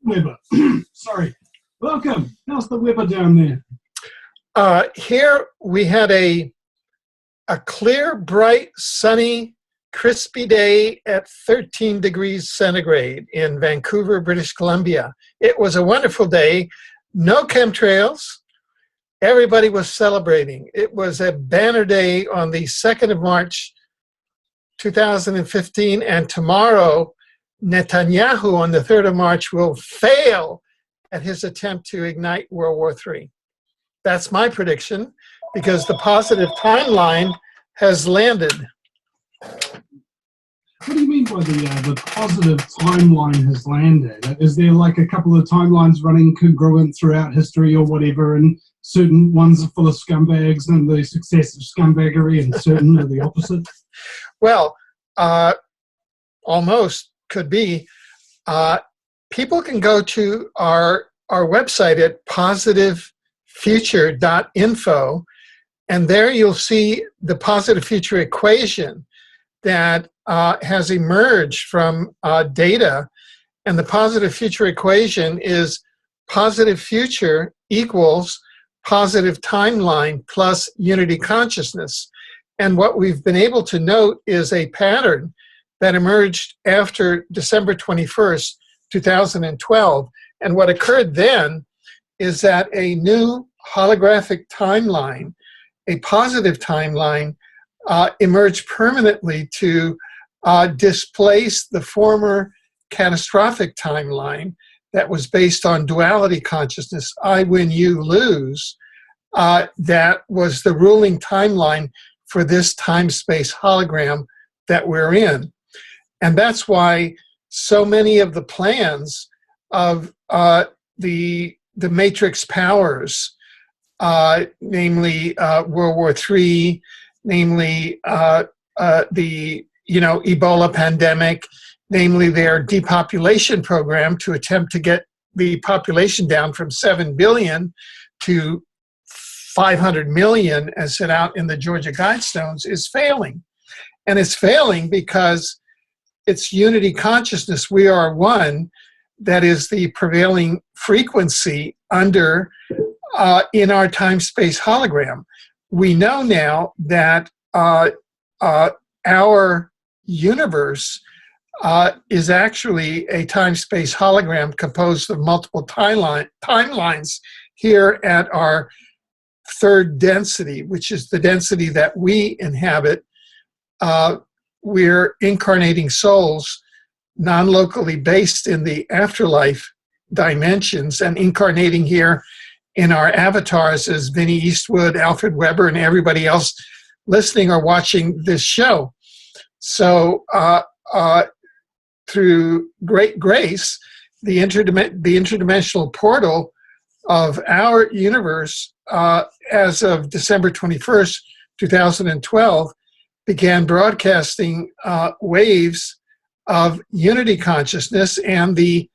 Weber. Sorry. Welcome. How's the weather down there? Here we had a clear, bright, sunny, crispy day at 13 degrees centigrade in Vancouver, British Columbia. It was a wonderful day. No chemtrails. Everybody was celebrating. It was a banner day on the 2nd of March, 2015, and tomorrow, Netanyahu on the 3rd of March will fail at his attempt to ignite World War III. That's my prediction, because the positive timeline has landed. What do you mean by the positive timeline has landed? Is there like a couple of timelines running congruent throughout history or whatever, and certain ones are full of scumbags and the success of scumbaggery, and certain are the opposite? Well, almost could be. People can go to our website at positivefuture.info, and there you'll see the positive future equation that has emerged from data. And the positive future equation is positive future equals positive timeline plus unity consciousness. And what we've been able to note is a pattern that emerged after December 21st, 2012. And what occurred then is that a new holographic timeline, a positive timeline, emerged permanently to displace the former catastrophic timeline that was based on duality consciousness, I win, you lose, that was the ruling timeline for this time-space hologram that we're in. And that's why so many of the plans of the matrix powers, namely World War III, namely the Ebola pandemic, namely their depopulation program to attempt to get the population down from 7 billion to 500 million, as set out in the Georgia Guidestones, is failing. And it's failing because it's unity consciousness, we are one, that is the prevailing frequency under in our time-space hologram. We know now that our universe is actually a time-space hologram composed of multiple timelines here at our third density, which is the density that we inhabit. We're incarnating souls, non-locally based in the afterlife dimensions, and incarnating here in our avatars as Vinnie Eastwood, Alfred Webre, and everybody else listening or watching this show. So through great grace, the interdimensional portal of our universe, as of December 21st, 2012, began broadcasting waves of unity consciousness, and the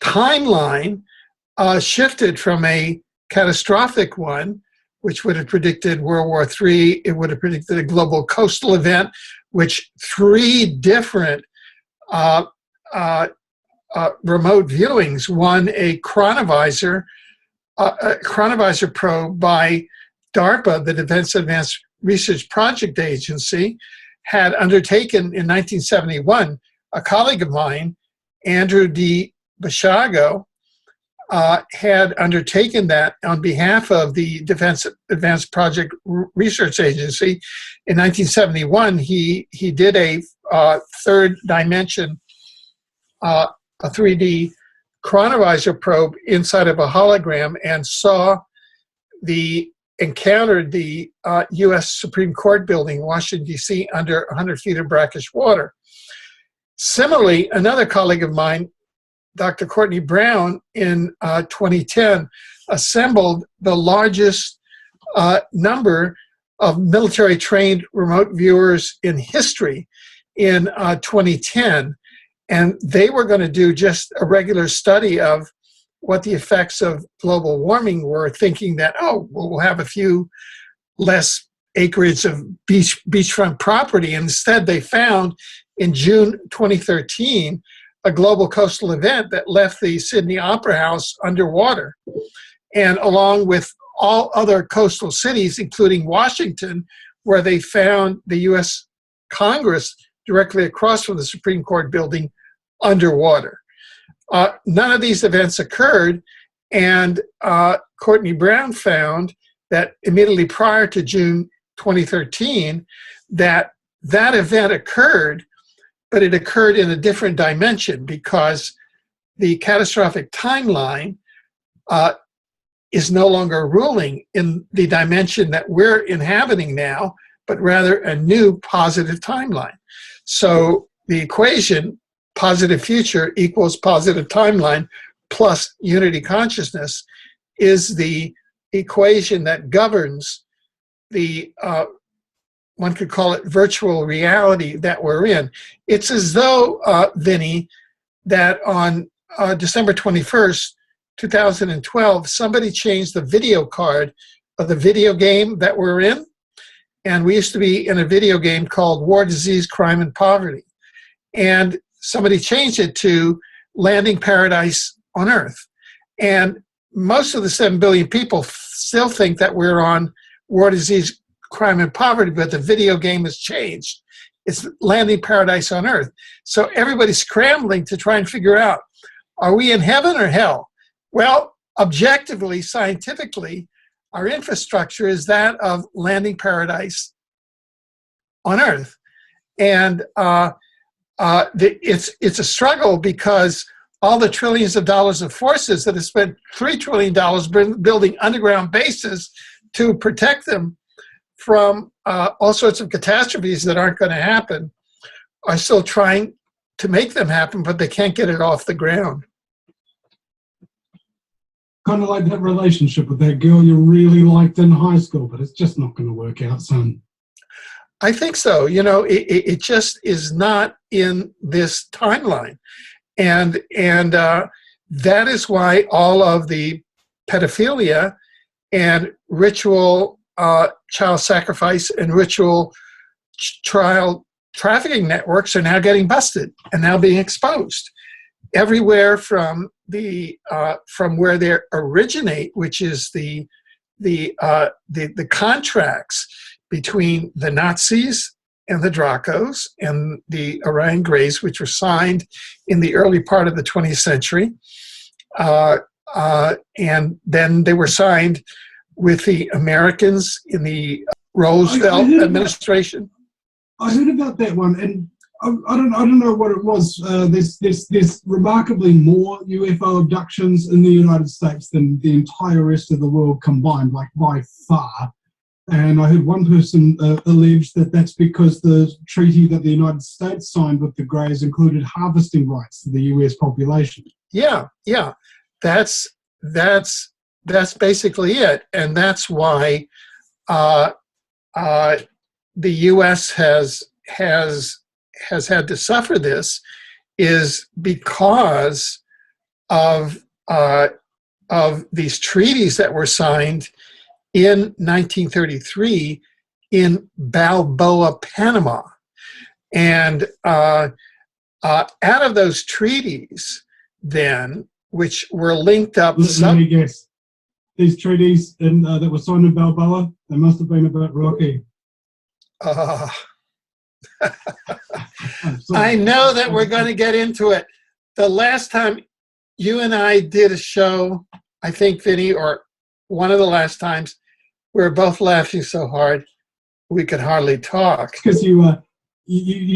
timeline shifted from a catastrophic one, which would have predicted World War III. It would have predicted a global coastal event, which 3 different remote viewings, one a chronovisor probe by DARPA, the Defense Advanced Research Project Agency, had undertaken in 1971. A colleague of mine, Andrew D. Bashago, had undertaken that on behalf of the Defense Advanced Project Research Agency. In 1971, he did a third dimension, a 3D chronovisor probe inside of a hologram, and encountered the U.S. Supreme Court building, Washington, D.C., under 100 feet of brackish water. Similarly, another colleague of mine, Dr. Courtney Brown, in 2010, assembled the largest number of military-trained remote viewers in history in 2010. And they were going to do just a regular study of what the effects of global warming were, thinking that, oh, well, we'll have a few less acreage of beachfront property. Instead, they found in June 2013 a global coastal event that left the Sydney Opera House underwater. And along with all other coastal cities, including Washington, where they found the U.S. Congress directly across from the Supreme Court building underwater. None of these events occurred, and Courtney Brown found that immediately prior to June 2013, that event occurred, but it occurred in a different dimension because the catastrophic timeline is no longer ruling in the dimension that we're inhabiting now, but rather a new positive timeline. So the equation, positive future equals positive timeline plus unity consciousness, is the equation that governs the, one could call it virtual reality that we're in. It's as though, Vinny, that on December 21st, 2012, somebody changed the video card of the video game that we're in. And we used to be in a video game called War, Disease, Crime, and Poverty. And somebody changed it to Landing Paradise on Earth. And most of the 7 billion people still think that we're on War, Disease, Crime, and Poverty, but the video game has changed. It's Landing Paradise on Earth. So everybody's scrambling to try and figure out, are we in heaven or hell? Well, objectively, scientifically, our infrastructure is that of Landing Paradise on Earth. And it's a struggle because all the trillions of dollars of forces that have spent $3 trillion building underground bases to protect them from all sorts of catastrophes that aren't going to happen are still trying to make them happen, but they can't get it off the ground. Kind of like that relationship with that girl you really liked in high school, but it's just not going to work out, son. I think so. You know, it just is not in this timeline. And that is why all of the pedophilia and ritual child sacrifice and ritual child trafficking networks are now getting busted and now being exposed everywhere from where they originate, which is the contracts between the Nazis and the Dracos and the Orion Greys, which were signed in the early part of the 20th century. And then they were signed with the Americans in the Roosevelt administration. I heard about that one, and I don't know what it was. There's remarkably more UFO abductions in the United States than the entire rest of the world combined, like by far. And I heard one person allege that that's because the treaty that the United States signed with the Greys included harvesting rights to the US population. Yeah, that's basically it, and that's why the U.S. has had to suffer this, is because of these treaties that were signed in 1933 in Balboa, Panama. And out of those treaties, then, which were linked up... Let me guess. These treaties that were signed in Balboa, they must have been about Rocky. I know that we're going to get into it. The last time you and I did a show, I think, Vinny, or one of the last times, we were both laughing so hard we could hardly talk. Because you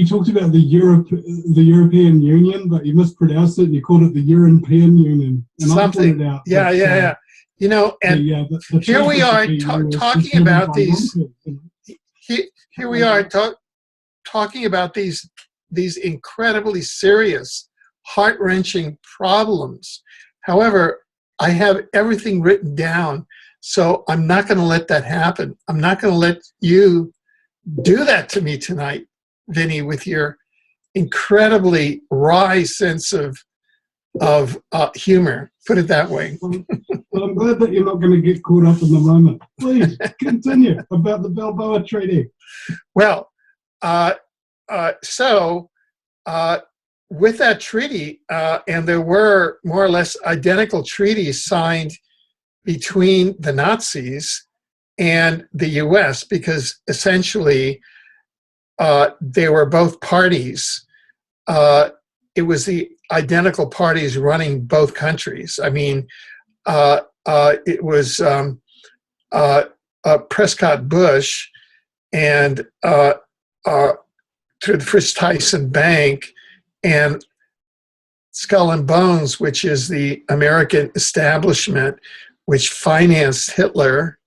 talked about the European Union, but you mispronounced it and you called it the European Union. And something. I out yeah. You know, and the here we are talking about these. Here we are talking about these incredibly serious, heart-wrenching problems. However, I have everything written down, so I'm not going to let that happen. I'm not going to let you do that to me tonight, Vinny, with your incredibly wry sense of humor. Put it that way. Well, I'm glad that you're not going to get caught up in the moment. Please continue about the Balboa Treaty. Well, with that treaty, and there were more or less identical treaties signed between the Nazis and the US, because essentially they were both parties. It was the identical parties running both countries. I mean, it was Prescott Bush and through the Fritz Tyson Bank and Skull and Bones, which is the American establishment which financed Hitler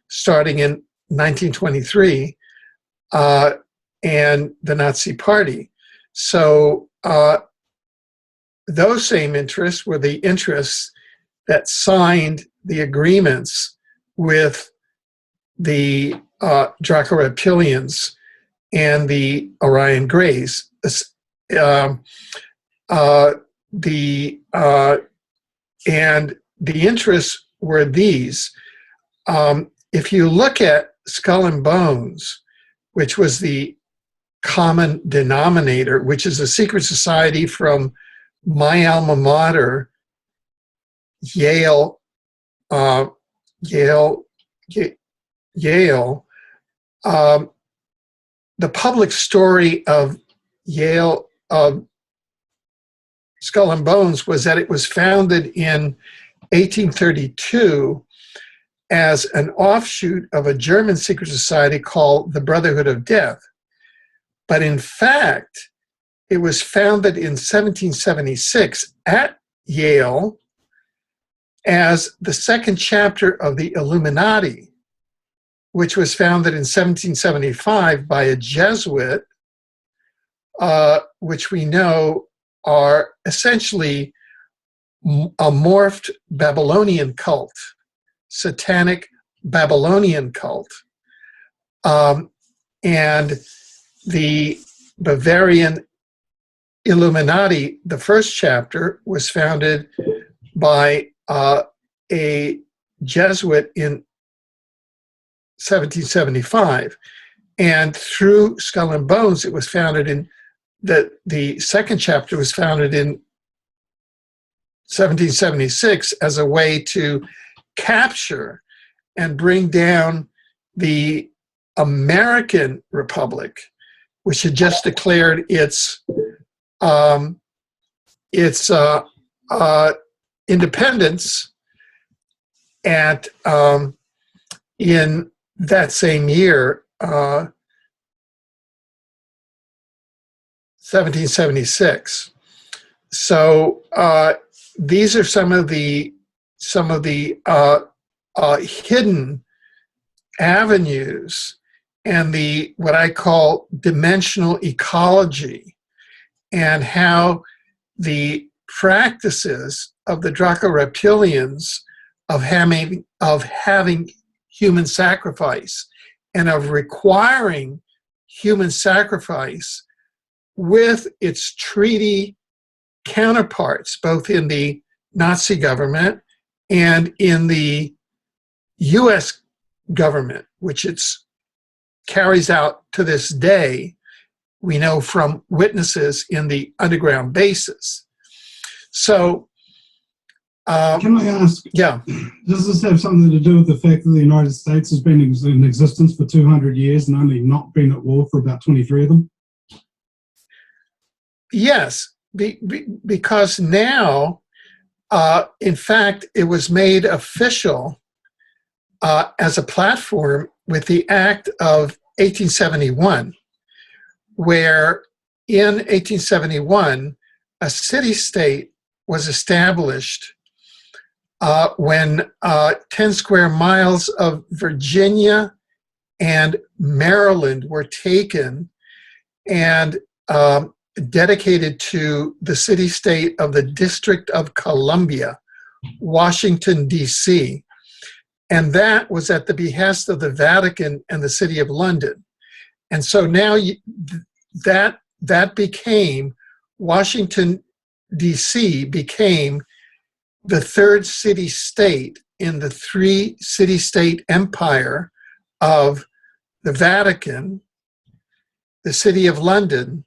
starting in 1923, and the Nazi Party. So those same interests were the interests that signed the agreements with the Draco-Reptilians and the Orion Greys. And the interests were these. If you look at Skull and Bones, which was the common denominator, which is a secret society from my alma mater, Yale. The public story of Yale Skull and Bones was that it was founded in 1832 as an offshoot of a German secret society called the Brotherhood of Death. But in fact, it was founded in 1776 at Yale as the second chapter of the Illuminati, which was founded in 1775 by a Jesuit, which we know are essentially a morphed Babylonian cult, satanic Babylonian cult. And the Bavarian Illuminati, the first chapter, was founded by a Jesuit in 1775. And through Skull and Bones, it was founded in, the second chapter was founded in 1776 as a way to capture and bring down the American Republic, which had just declared its independence at in that same year, 1776. So these are some of the hidden avenues and the what I call dimensional ecology, and how the practices of the Draco-Reptilians of having human sacrifice and of requiring human sacrifice with its treaty counterparts, both in the Nazi government and in the US government, which it carries out to this day, we know from witnesses in the underground bases. So, can I ask, yeah, does this have something to do with the fact that the United States has been in existence for 200 years and only not been at war for about 23 of them? Yes, because now, in fact, it was made official as a platform with the Act of 1871, where in 1871, a city-state was established when 10 square miles of Virginia and Maryland were taken and dedicated to the city-state of the District of Columbia, Washington, D.C. And that was at the behest of the Vatican and the City of London. And so now that became, Washington, D.C. became the third city-state in the three city-state empire of the Vatican, the City of London,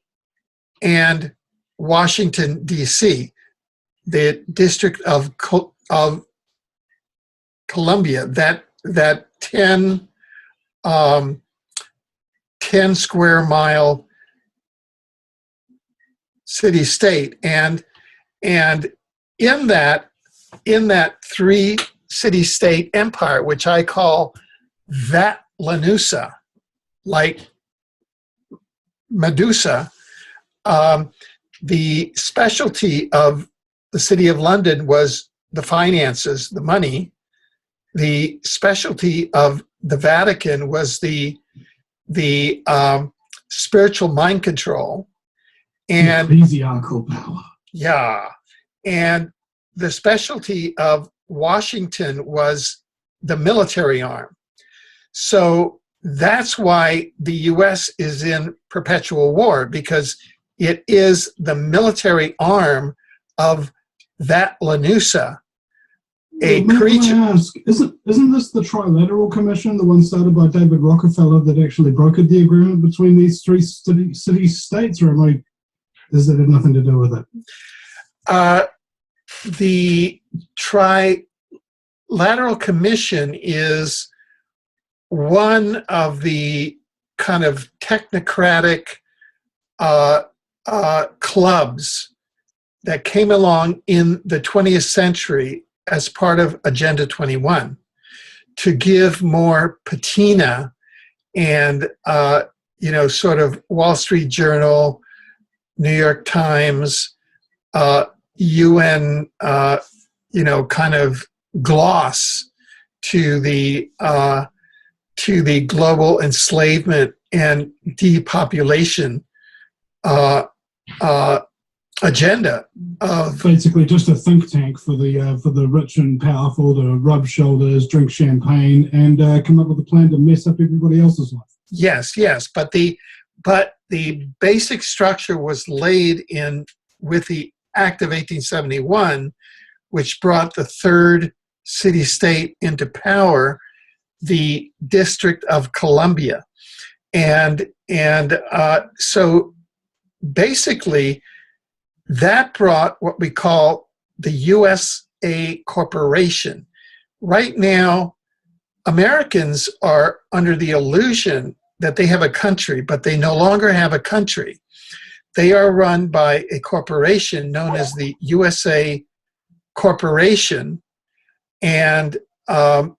and Washington, D.C., the District of Columbia, that 10 square mile city state, and in that 3 city state empire, which I call Vatlanusa, like Medusa, the specialty of the City of London was the finances, the money. The specialty of the Vatican was the spiritual mind control, and ecclesiastical power. Yeah, and the specialty of Washington was the military arm. So that's why the U.S. is in perpetual war, because it is the military arm of Vatlanusa, a creature. Can I ask, isn't this the Trilateral Commission, the one started by David Rockefeller, that actually brokered the agreement between these 3 city states, or does that have nothing to do with it? The Trilateral Commission is one of the kind of technocratic clubs that came along in the 20th century as part of Agenda 21 to give more patina and, sort of Wall Street Journal, New York Times, UN, kind of gloss to the global enslavement and depopulation agenda of basically just a think tank for the rich and powerful to rub shoulders, drink champagne, and come up with a plan to mess up everybody else's life. Yes, but the basic structure was laid in with the Act of 1871, which brought the 3rd city-state into power, the District of Columbia, and so basically that brought what we call the USA Corporation. Right now, Americans are under the illusion that they have a country, but they no longer have a country. They are run by a corporation known as the USA Corporation, and that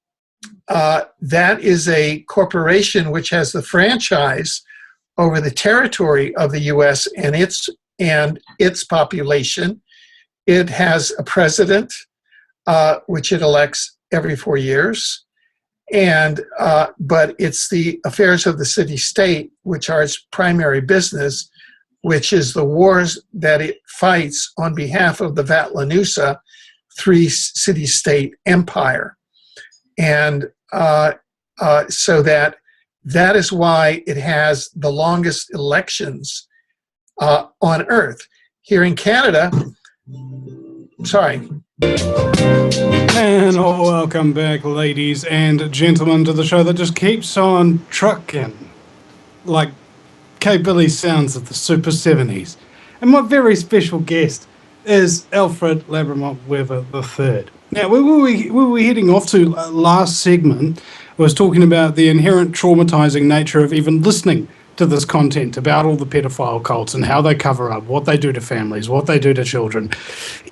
is a corporation which has the franchise over the territory of the U.S. and its population. It has a president, which it elects every 4 years, but it's the affairs of the city-state which are its primary business, which is the wars that it fights on behalf of the Vatlanusa 3 city-state empire. And so that is why it has the longest elections on Earth. Here in Canada, sorry. And welcome back, ladies and gentlemen, to the show that just keeps on trucking like K. Billy sounds of the Super 70s. And my very special guest is Alfred Webre III. Now, where we heading off to last segment was talking about the inherent traumatizing nature of even listening to this content about all the pedophile cults and how they cover up, what they do to families, what they do to children.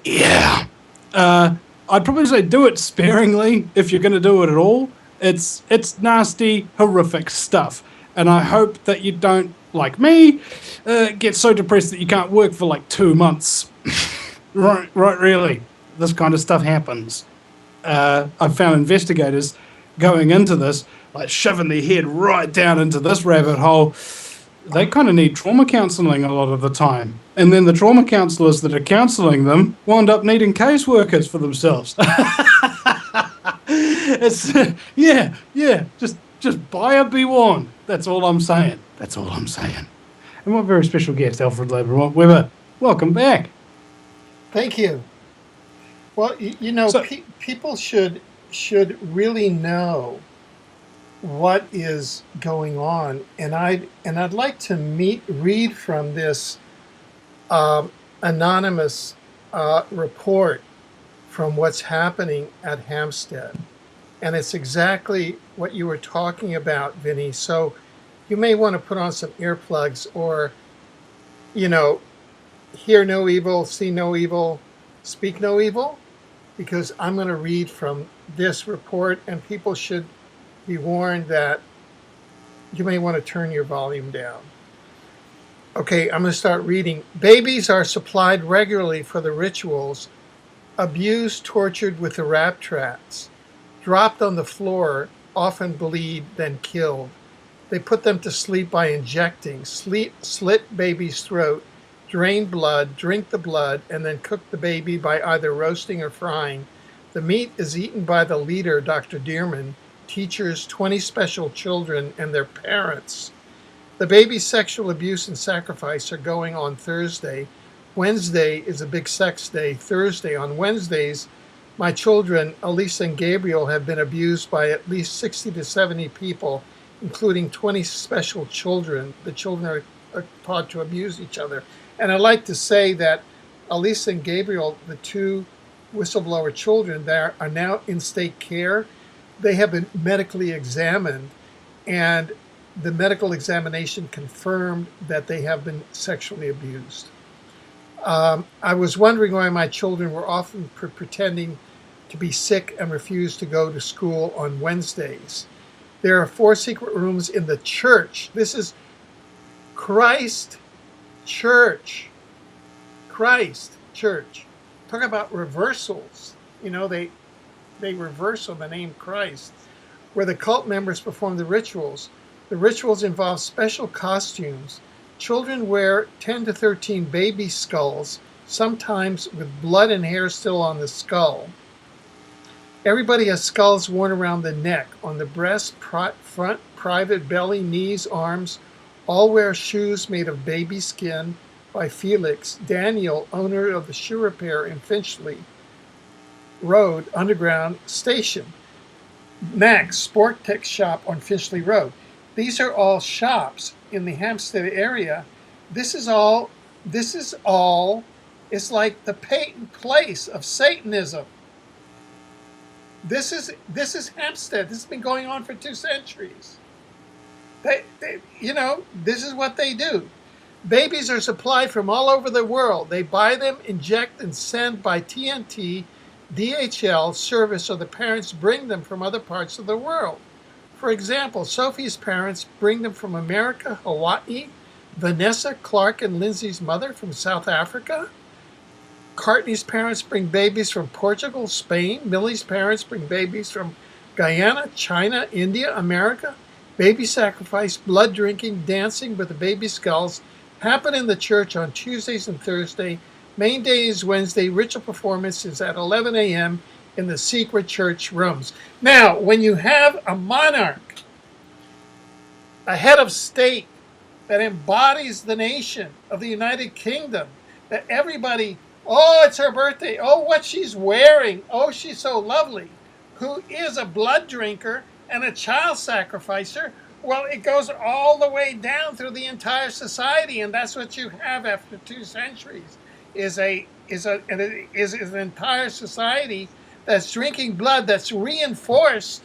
Yeah. I'd probably say do it sparingly if you're going to do it at all. It's nasty, horrific stuff. And I hope that you don't, like me, get so depressed that you can't work for like 2 months. Right, really. This kind of stuff happens. I've found investigators going into this, like shoving their head right down into this rabbit hole. They kind of need trauma counselling a lot of the time. And then the trauma counsellors that are counselling them wind up needing caseworkers for themselves. It's, just buyer beware. That's all I'm saying. And my very special guest, Alfred Webre, welcome back. Thank you. Well, people should really know what is going on, and I'd like to read from this anonymous report from what's happening at Hampstead. And it's exactly what you were talking about, Vinny. So you may want to put on some earplugs or, hear no evil, see no evil, speak no evil, because I'm going to read from this report, and people should be warned that you may want to turn your volume down. Okay, I'm going to start reading. Babies are supplied regularly for the rituals, abused, tortured with the rat traps, dropped on the floor, often bleed, then killed. They put them to sleep by injecting, slit baby's throat, drain blood, drink the blood, and then cook the baby by either roasting or frying. The meat is eaten by the leader, Dr. Dearman, teachers, 20 special children, and their parents. The baby's sexual abuse and sacrifice are going on Thursday. Wednesday is a big sex day. Thursday. On Wednesdays, my children, Elisa and Gabriel, have been abused by at least 60 to 70 people, including 20 special children. The children are taught to abuse each other. And I'd like to say that Elisa and Gabriel, the two whistleblower children there, are now in state care. They have been medically examined, and the medical examination confirmed that they have been sexually abused. I was wondering why my children were often pretending to be sick and refused to go to school on Wednesdays. There are 4 secret rooms in the church. This is Christ Church. Christ Church. Talk about reversals. They reversal the name Christ, where the cult members perform the rituals. The rituals involve special costumes. Children wear 10 to 13 baby skulls, sometimes with blood and hair still on the skull. Everybody has skulls worn around the neck, on the breast, front, private, belly, knees, arms. All wear shoes made of baby skin by Felix Daniel, owner of the shoe repair in Finchley Road Underground Station. Max Sport Tech Shop on Finchley Road. These are all shops in the Hampstead area. This is all, it's like the patent place of Satanism. This is Hampstead. This has been going on for 2 centuries. This is what they do. Babies are supplied from all over the world. They buy them, inject, and send by TNT, DHL service, or the parents bring them from other parts of the world. For example, Sophie's parents bring them from America, Hawaii, Vanessa, Clark, and Lindsay's mother from South Africa. Courtney's parents bring babies from Portugal, Spain. Millie's parents bring babies from Guyana, China, India, America. Baby sacrifice, blood drinking, dancing with the baby skulls happen in the church on Tuesdays and Thursday. Main day is Wednesday. Ritual performance is at 11 a.m. in the secret church rooms. Now, when you have a monarch, a head of state that embodies the nation of the United Kingdom, that everybody, oh, it's her birthday, oh, what she's wearing, oh, she's so lovely, who is a blood drinker and a child sacrificer, well, it goes all the way down through the entire society, and that's what you have after 2 centuries, is an entire society that's drinking blood, that's reinforced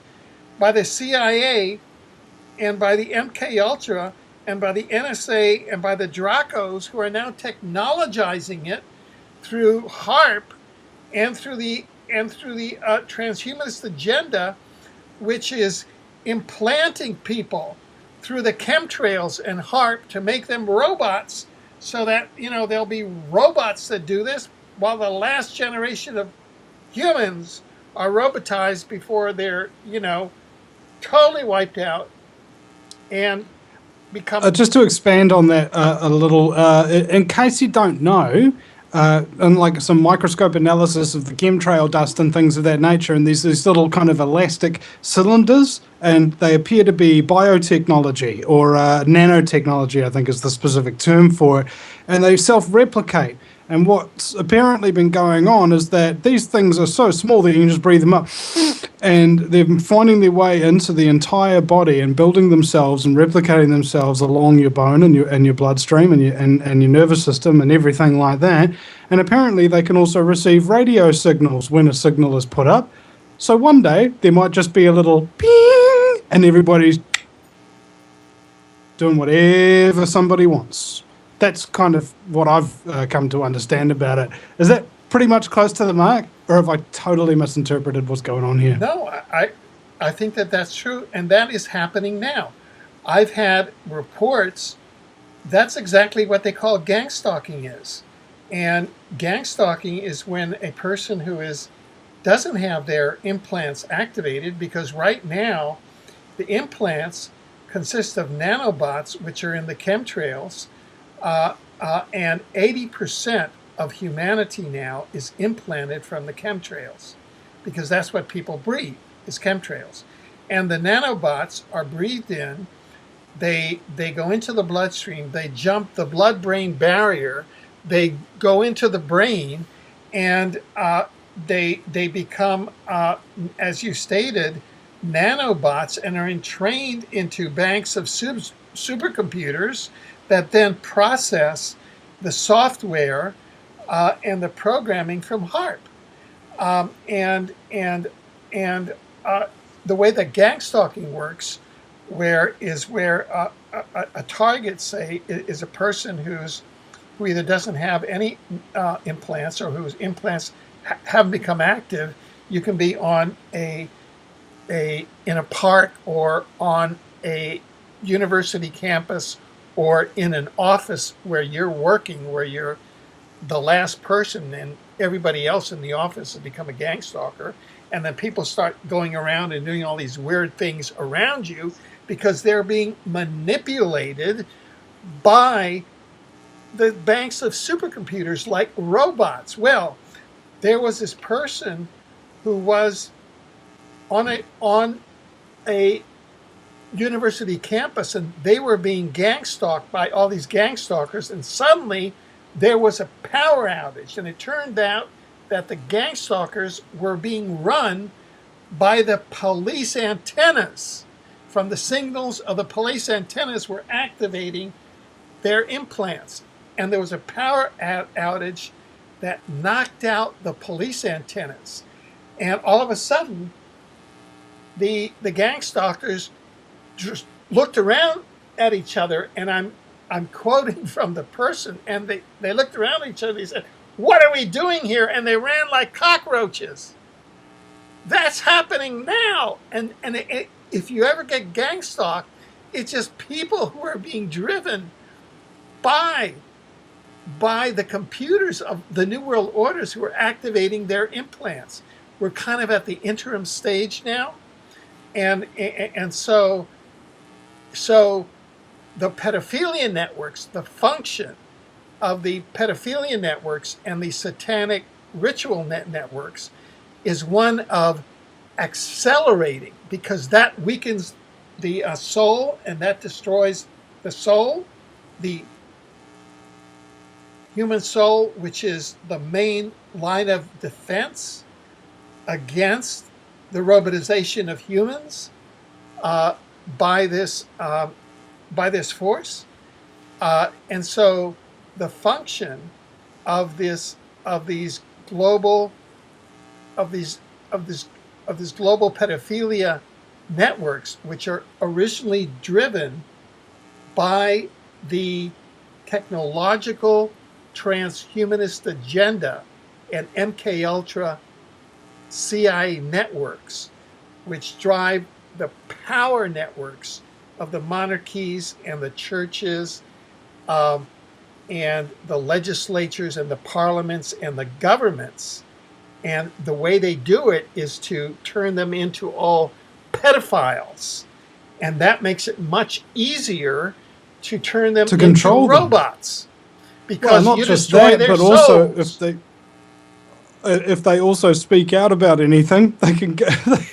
by the CIA and by the MKUltra and by the NSA and by the Dracos, who are now technologizing it through HARP and through the transhumanist agenda, which is implanting people through the chemtrails and HARP to make them robots, so that there'll be robots that do this, while the last generation of humans are robotized before they're totally wiped out and become. Just to expand on that a little, in case you don't know, and like some microscope analysis of the chemtrail dust and things of that nature, and there's these little kind of elastic cylinders, and they appear to be biotechnology or nanotechnology, I think is the specific term for it, and they self-replicate. And what's apparently been going on is that these things are so small that you can just breathe them up, and they're finding their way into the entire body and building themselves and replicating themselves along your bone and your bloodstream and your nervous system and everything like that. And apparently they can also receive radio signals when a signal is put up. So one day there might just be a little ping and everybody's doing whatever somebody wants. That's kind of what I've come to understand about it. Is that pretty much close to the mark, or have I totally misinterpreted what's going on here? No, I think that that's true, and that is happening now. I've had reports. That's exactly what they call gang stalking is. And gang stalking is when a person who doesn't have their implants activated, because right now the implants consist of nanobots, which are in the chemtrails, and 80% of humanity now is implanted from the chemtrails, because that's what people breathe, is chemtrails. And the nanobots are breathed in, they go into the bloodstream, they jump the blood-brain barrier, they go into the brain, and they become, as you stated, nanobots, and are entrained into banks of supercomputers that then process the software and the programming from HARP. And the way that gang stalking works, where a target, say, is a person who either doesn't have any implants, or whose implants haven't become active. You can be on in a park, or on a university campus, or in an office where you're working, where you're the last person, and everybody else in the office has become a gang stalker. And then people start going around and doing all these weird things around you because they're being manipulated by the banks of supercomputers like robots. Well, there was this person who was on a university campus, and they were being gang stalked by all these gang stalkers, and suddenly there was a power outage, and it turned out that the gang stalkers were being run by the police antennas. From the signals of the police antennas were activating their implants, and there was a power outage that knocked out the police antennas. And all of a sudden, the gang stalkers just looked around at each other, and I'm quoting from the person, and they looked around at each other, they said, "What are we doing here?" And they ran like cockroaches. That's happening now. And if you ever get gang stalked, it's just people who are being driven by the computers of the New World Orders who are activating their implants. We're kind of at the interim stage now. And so the pedophilia networks, the function of the pedophilia networks and the satanic ritual networks is one of accelerating, because that weakens the soul, and that destroys the soul, the human soul, which is the main line of defense against the robotization of humans by this force. And so the function of these global pedophilia networks, which are originally driven by the technological transhumanist agenda and MKUltra CIA networks, which drive the power networks of the monarchies and the churches and the legislatures and the parliaments and the governments. And the way they do it is to turn them into all pedophiles. And that makes it much easier to turn them into robots. Because not you just destroy that, their but souls. also if they also speak out about anything, they can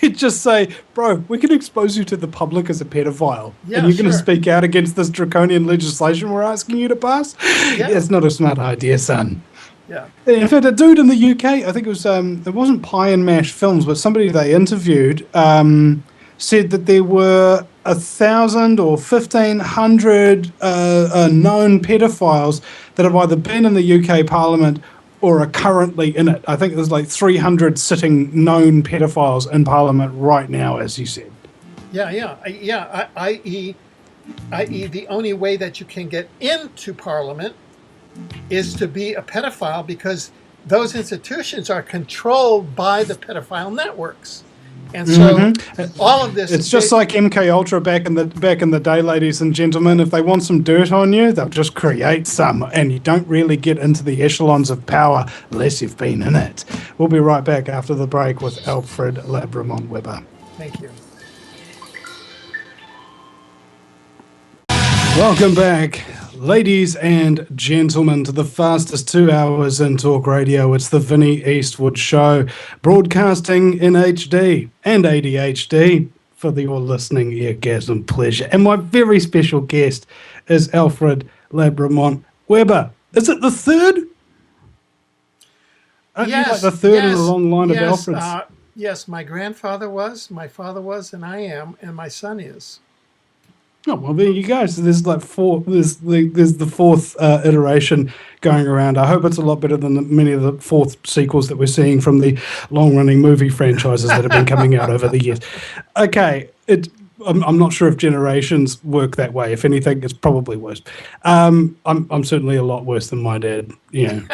they just say, "Bro, we can expose you to the public as a pedophile, and you're going to speak out against this draconian legislation we're asking you to pass." Yeah. It's not a smart idea, son. Yeah. In fact, a dude in the UK, I think it wasn't Pie and Mash Films, but somebody they interviewed said that there were 1,000 or 1,500 known pedophiles that have either been in the UK Parliament or are currently in it. I think there's like 300 sitting known pedophiles in Parliament right now, as he said. I.e., the only way that you can get into Parliament is to be a pedophile, because those institutions are controlled by the pedophile networks. And so all of this, it's just like MKUltra back in the day, ladies and gentlemen. If they want some dirt on you, they'll just create some, and you don't really get into the echelons of power unless you've been in it. We'll be right back after the break with Alfred Webre. Thank you. Welcome back, ladies and gentlemen, to the fastest 2 hours in talk radio. It's the Vinnie Eastwood Show, broadcasting in HD and ADHD for your listening eargasm pleasure. And my very special guest is Alfred Webre. Is it the third? Yes, like the third in a long line of Alfreds. Yes, my grandfather was, my father was, and I am, and my son is. Oh, well, there you go. So there's like there's the fourth iteration going around. I hope it's a lot better than many of the fourth sequels that we're seeing from the long-running movie franchises that have been coming out over the years. Okay, I'm not sure if generations work that way. If anything, it's probably worse. I'm certainly a lot worse than my dad. You know,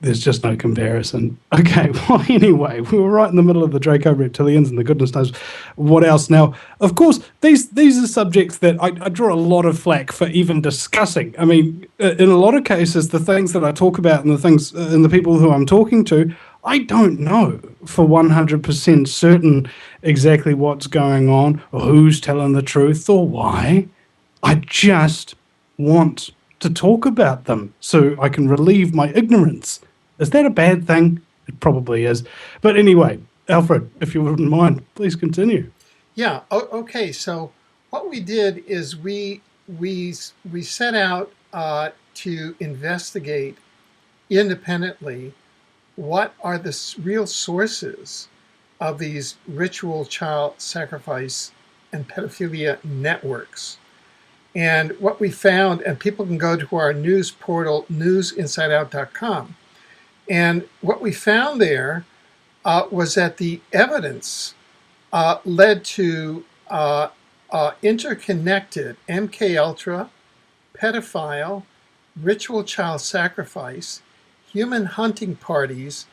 there's just no comparison. Okay, well, anyway, we were right in the middle of the Draco reptilians and the goodness knows what else. Now, of course, these are subjects that I draw a lot of flack for even discussing. I mean, in a lot of cases, the things that I talk about and the things and the people who I'm talking to, I don't know for 100% certain exactly what's going on or who's telling the truth or why. I just want to talk about them so I can relieve my ignorance. Is that a bad thing? It probably is. But anyway, Alfred, if you wouldn't mind, please continue. Yeah. Okay. So what we did is we set out to investigate independently what are the real sources of these ritual child sacrifice and pedophilia networks. And what we found, and people can go to our news portal, newsinsideout.com. And what we found there was that the evidence led to interconnected MKUltra, pedophile, ritual child sacrifice, human hunting parties,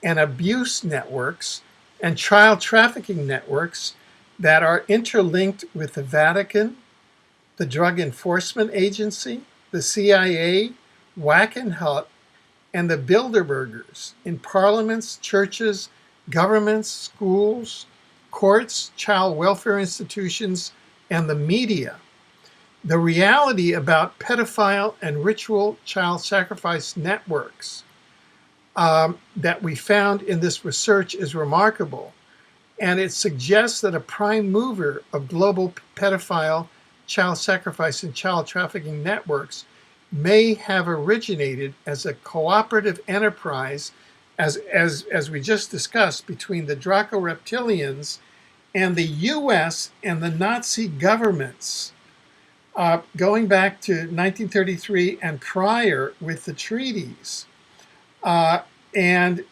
and abuse networks, and child trafficking networks that are interlinked with the Vatican, the Drug Enforcement Agency, the CIA, Wackenhut, and the Bilderbergers in parliaments, churches, governments, schools, courts, child welfare institutions, and the media. The reality about pedophile and ritual child sacrifice networks that we found in this research is remarkable, and it suggests that a prime mover of global pedophile, child sacrifice, and child trafficking networks may have originated as a cooperative enterprise, as we just discussed, between the Draco reptilians and the US and the Nazi governments, going back to 1933 and prior with the treaties. And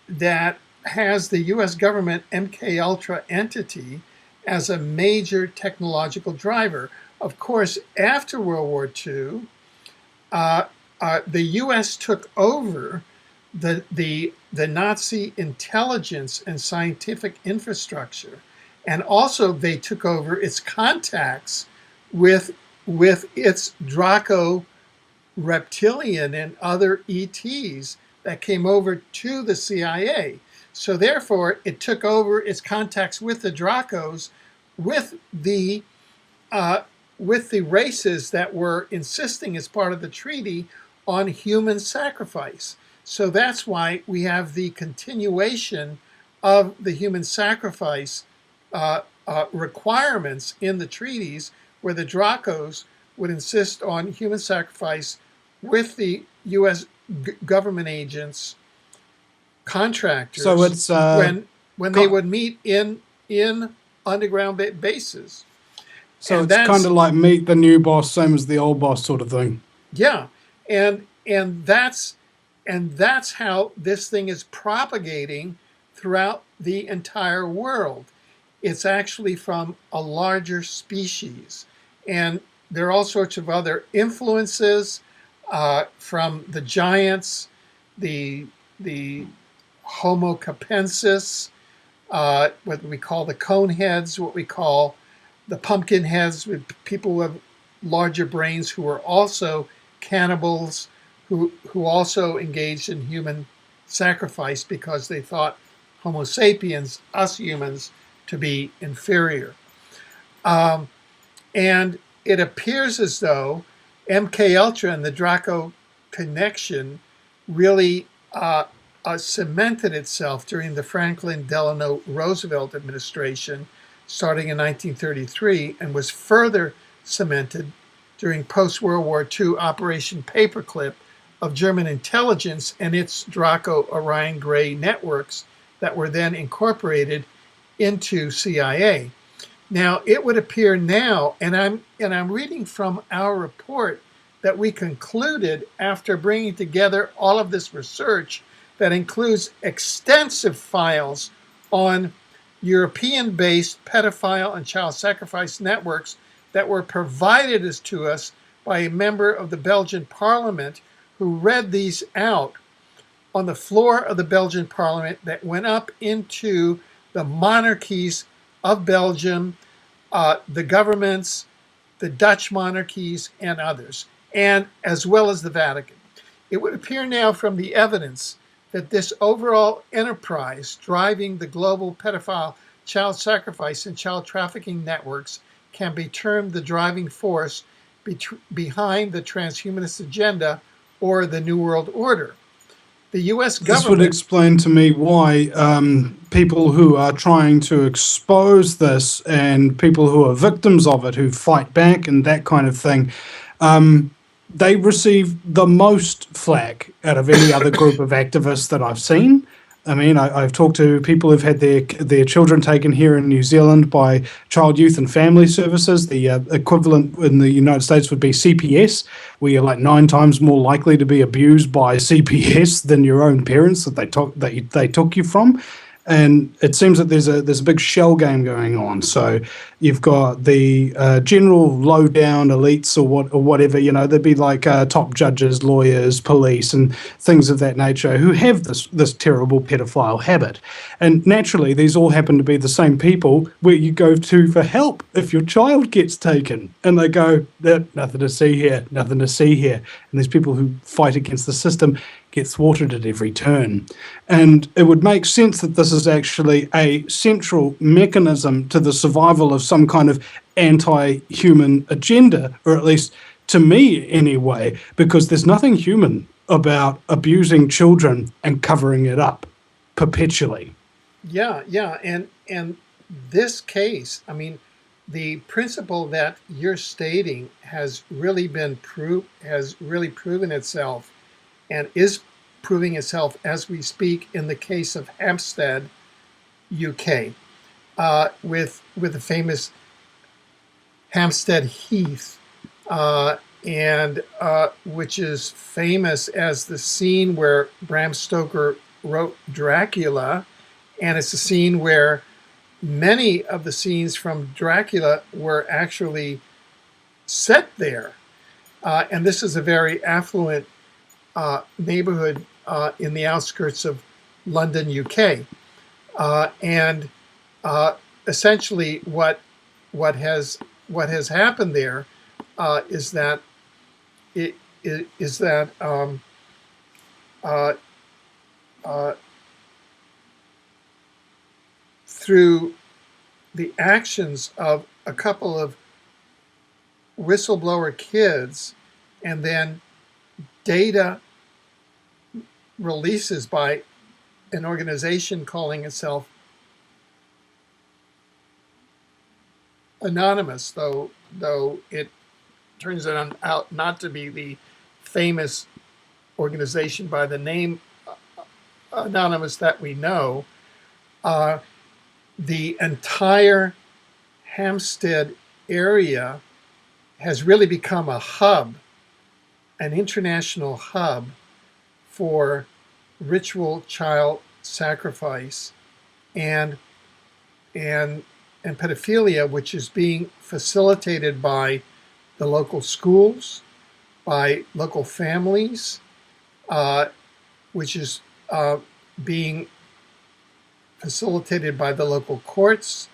that has the US government MKUltra entity as a major technological driver. Of course, after World War II, the U.S. took over the Nazi intelligence and scientific infrastructure, and also they took over its contacts with its Draco reptilian and other ETs that came over to the CIA. So therefore, it took over its contacts with the Dracos, with the races that were insisting as part of the treaty on human sacrifice. So that's why we have the continuation of the human sacrifice requirements in the treaties, where the Dracos would insist on human sacrifice with the U.S. government agents, contractors, So it's when they would meet in underground bases. so And it's kind that's, of like meet the new boss, same as the old boss sort of thing. yeah, and that's how this thing is propagating throughout the entire world. It's actually from a larger species, and there are all sorts of other influences from the giants, the Homo capensis, what we call the cone heads, what we call the pumpkin heads, with people who have larger brains who are also cannibals, who also engaged in human sacrifice because they thought Homo sapiens, us humans, to be inferior. And it appears as though MK Ultra and the Draco connection really cemented itself during the Franklin Delano Roosevelt administration, starting in 1933, and was further cemented during post-World War II Operation Paperclip of German intelligence and its Draco Orion Gray networks that were then incorporated into CIA. Now, it would appear now, and I'm reading from our report, that we concluded after bringing together all of this research that includes extensive files on European-based pedophile and child sacrifice networks that were provided to us by a member of the Belgian parliament who read these out on the floor of the Belgian parliament that went up into the monarchies of Belgium, the governments, the Dutch monarchies, and others, and as well as the Vatican. It would appear now from the evidence that this overall enterprise driving the global pedophile, child sacrifice, and child trafficking networks can be termed the driving force behind the transhumanist agenda or the New World Order. The U.S. government... This would explain to me why people who are trying to expose this and people who are victims of it, who fight back and that kind of thing, they receive the most flack out of any other group of activists that I've seen. I mean, I've talked to people who've had their children taken here in New Zealand by Child, Youth and Family Services. The equivalent in the United States would be CPS, where you're like 9 times more likely to be abused by CPS than your own parents that they took you from. And it seems that there's a big shell game going on. So you've got the general low-down elites or whatever, you know, they'd be like top judges, lawyers, police, and things of that nature who have this terrible pedophile habit. And naturally, these all happen to be the same people where you go to for help if your child gets taken. And they go, nothing to see here, nothing to see here. And there's people who fight against the system, get thwarted at every turn. And it would make sense that this is actually a central mechanism to the survival of some kind of anti-human agenda, or at least to me anyway, because there's nothing human about abusing children and covering it up perpetually. Yeah, and this case, I mean, the principle that you're stating has really proven itself, and is proving itself as we speak in the case of Hampstead, UK, with the famous Hampstead Heath, and which is famous as the scene where Bram Stoker wrote Dracula, and it's a scene where many of the scenes from Dracula were actually set there. And this is a very affluent neighborhood in the outskirts of London, UK. And essentially what has happened there is that through the actions of a couple of whistleblower kids, and then data releases by an organization calling itself Anonymous, though it turns out not to be the famous organization by the name anonymous that we know, the entire Hampstead area has really become a hub, an international hub for ritual child sacrifice and pedophilia, which is being facilitated by the local schools, by local families, which is being facilitated by the local courts,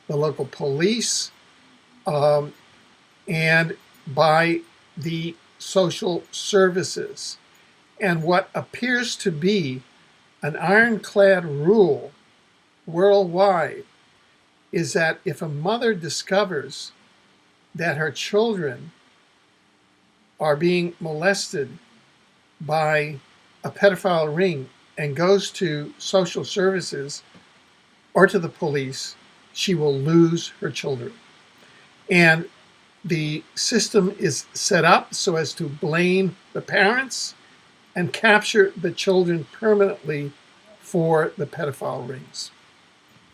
the local police, and by the social services. And what appears to be an ironclad rule worldwide is that if a mother discovers that her children are being molested by a pedophile ring and goes to social services or to the police, she will lose her children. And the system is set up so as to blame the parents and capture the children permanently for the pedophile rings.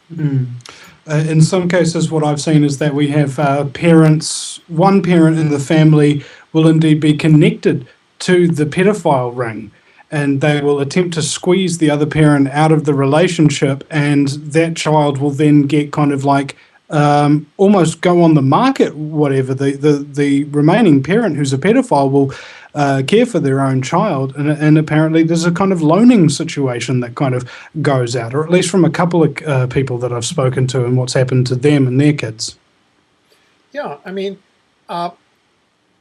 In some cases, what I've seen is that we have parents, one parent in the family will indeed be connected to the pedophile ring, and they will attempt to squeeze the other parent out of the relationship, and that child will then get kind of like almost go on the market, whatever. The remaining parent who's a pedophile will care for their own child, and apparently there's a kind of loaning situation that kind of goes out, or at least from a couple of people that I've spoken to and what's happened to them and their kids. Yeah, I mean,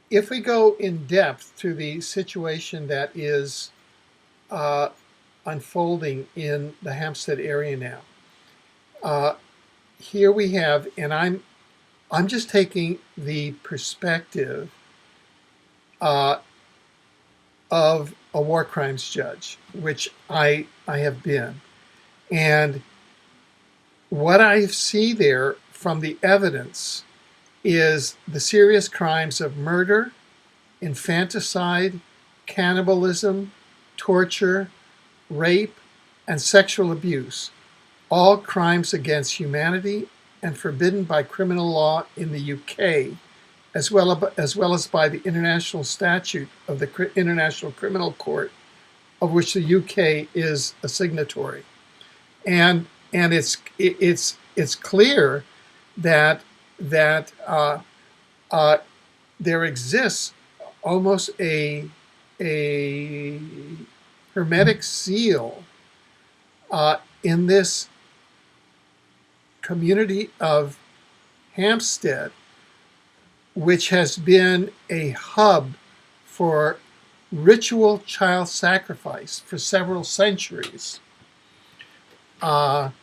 if we go in depth to the situation that is unfolding in the Hampstead area now, here we have, and I'm just taking the perspective of a war crimes judge, which I have been. And what I see there from the evidence is the serious crimes of murder, infanticide, cannibalism, torture, rape, and sexual abuse, all crimes against humanity and forbidden by criminal law in the UK, as well as by the international statute of the International Criminal Court, of which the UK is a signatory. And it's clear that there exists almost a hermetic seal in this community of Hampstead, which has been a hub for ritual child sacrifice for several centuries. And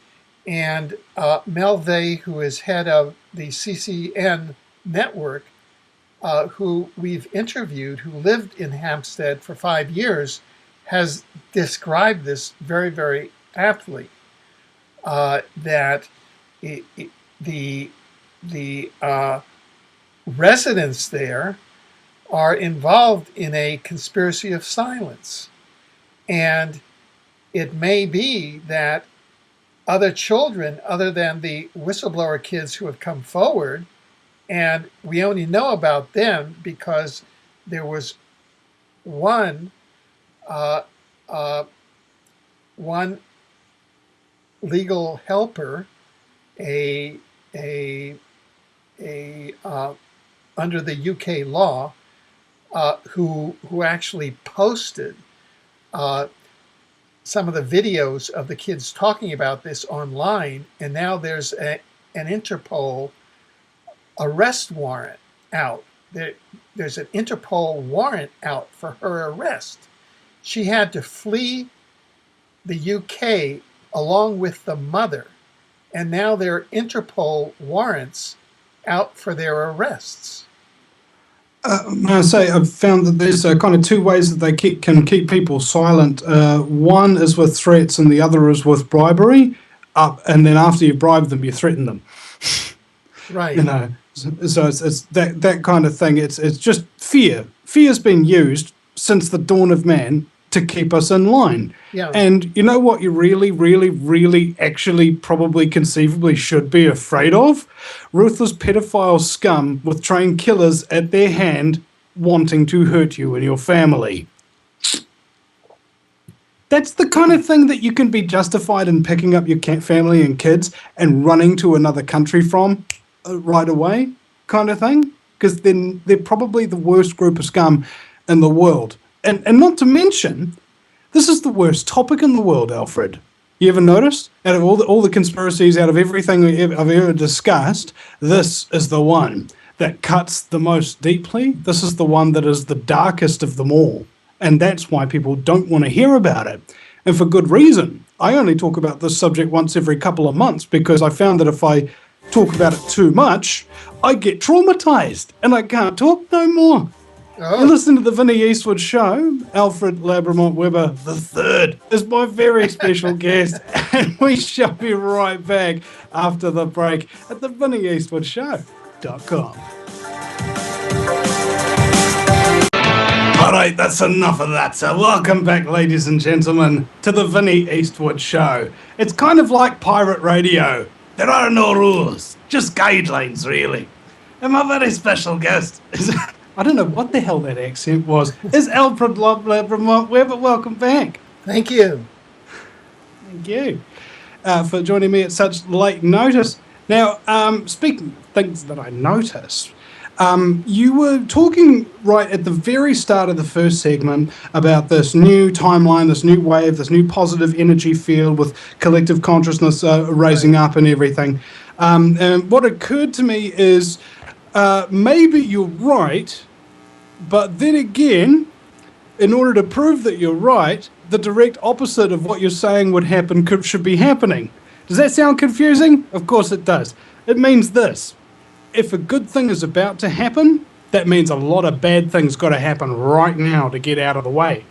Mel Vey, who is head of the CCN network, who we've interviewed, who lived in Hampstead for 5 years, has described this very, very aptly, that the residents there are involved in a conspiracy of silence. And it may be that other children, other than the whistleblower kids who have come forward, and we only know about them because there was one legal helper, under the UK law, who actually posted some of the videos of the kids talking about this online, and now there's an Interpol arrest warrant out. There's an Interpol warrant out for her arrest. She had to flee the UK along with the mother, and now there are Interpol warrants out for their arrests. I say I've found that there's kind of two ways that they can keep people silent. One is with threats, and the other is with bribery. And then after you bribe them, you threaten them. Right. You know, so it's that kind of thing. It's just fear. Fear's been used since the dawn of man to keep us in line. Yeah. And you know what you really, really, really actually probably conceivably should be afraid of? Ruthless pedophile scum with trained killers at their hand wanting to hurt you and your family. That's the kind of thing that you can be justified in picking up your family and kids and running to another country from right away kind of thing. Because then they're probably the worst group of scum in the world. And not to mention, this is the worst topic in the world, Alfred. You ever noticed? Out of all the conspiracies, out of everything I've ever discussed, this is the one that cuts the most deeply. This is the one that is the darkest of them all. And that's why people don't want to hear about it. And for good reason. I only talk about this subject once every couple of months because I found that if I talk about it too much, I get traumatized and I can't talk no more. Oh. You listen to the Vinnie Eastwood Show. Alfred Webre III is my very special guest, and we shall be right back after the break at the VinnieEastwoodShow.com. All right, that's enough of that. So welcome back, ladies and gentlemen, to the Vinnie Eastwood Show. It's kind of like pirate radio. There are no rules, just guidelines, really. And my very special guest is... I don't know what the hell that accent was. Is Alfred Webre. Welcome back. Thank you. Thank you for joining me at such late notice. Now, speaking of things that I noticed, you were talking right at the very start of the first segment about this new timeline, this new wave, this new positive energy field with collective consciousness raising up and everything. And what occurred to me is maybe you're right, but then again, in order to prove that you're right, the direct opposite of what you're saying would happen should be happening. Does that sound confusing? Of course it does. It means this. If a good thing is about to happen, that means a lot of bad things got to happen right now to get out of the way.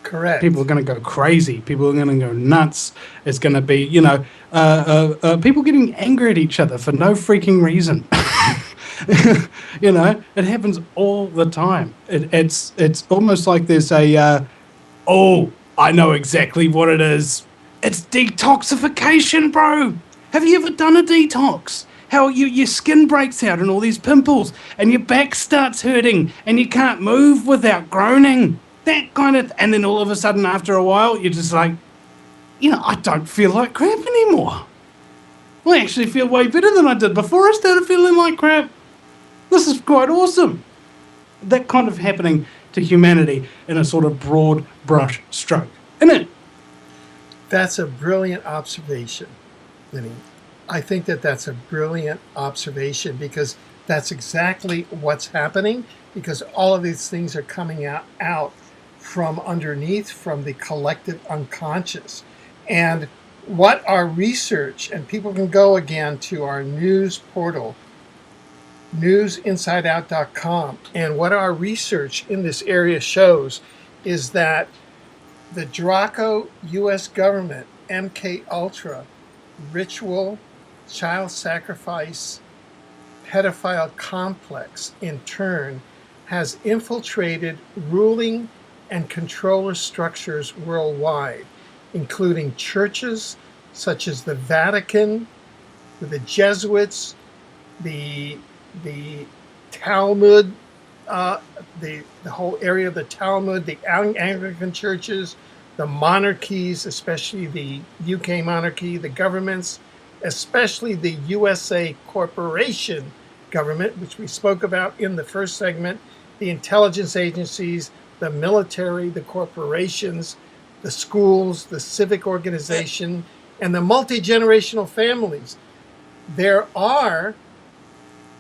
Correct. People are going to go crazy. People are going to go nuts. It's going to be, people getting angry at each other for no freaking reason. It happens all the time. It's almost like there's I know exactly what it is. It's detoxification, bro. Have you ever done a detox? How your skin breaks out and all these pimples and your back starts hurting and you can't move without groaning. That kind of, and then all of a sudden after a while, you're just like, I don't feel like crap anymore. I actually feel way better than I did before I started feeling like crap. This is quite awesome. That kind of happening to humanity in a sort of broad brush stroke, isn't it? That's a brilliant observation, Vinny. I think that's a brilliant observation because that's exactly what's happening, because all of these things are coming out from underneath, from the collective unconscious. And what our research, and people can go again to our news portal, newsinsideout.com, and what our research in this area shows is that the Draco U.S. government, MKUltra, ritual, child sacrifice, pedophile complex, in turn, has infiltrated ruling and controller structures worldwide, including churches such as the Vatican, the Jesuits, the Talmud, the whole area of the Talmud, the Anglican churches, the monarchies, especially the UK monarchy, the governments, especially the USA corporation government, which we spoke about in the first segment, the intelligence agencies, the military, the corporations, the schools, the civic organization, and the multi-generational families. There are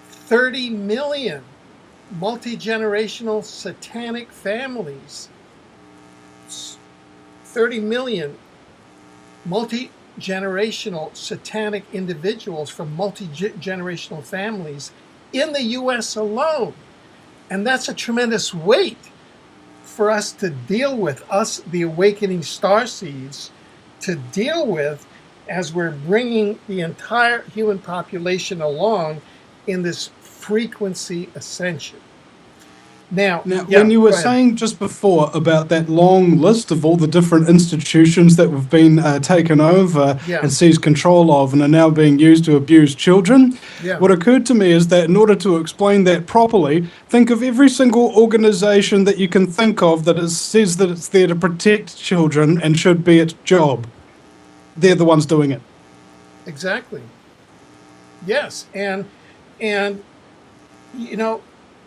30 million multi-generational satanic families, 30 million multi-generational satanic individuals from multi-generational families in the US alone. And that's a tremendous weight for us to deal with, us, the awakening starseeds, to deal with as we're bringing the entire human population along in this frequency ascension. Now, Now, yeah, when you were go ahead. saying just before about that long list of all the different institutions that have been taken over Yeah. and seized control of and are now being used to abuse children, Yeah. what occurred to me is that in order to explain that properly, think of every single organization that you can think of that says that it's there to protect children and should be its job. They're the ones doing it. Exactly. Yes, and you know,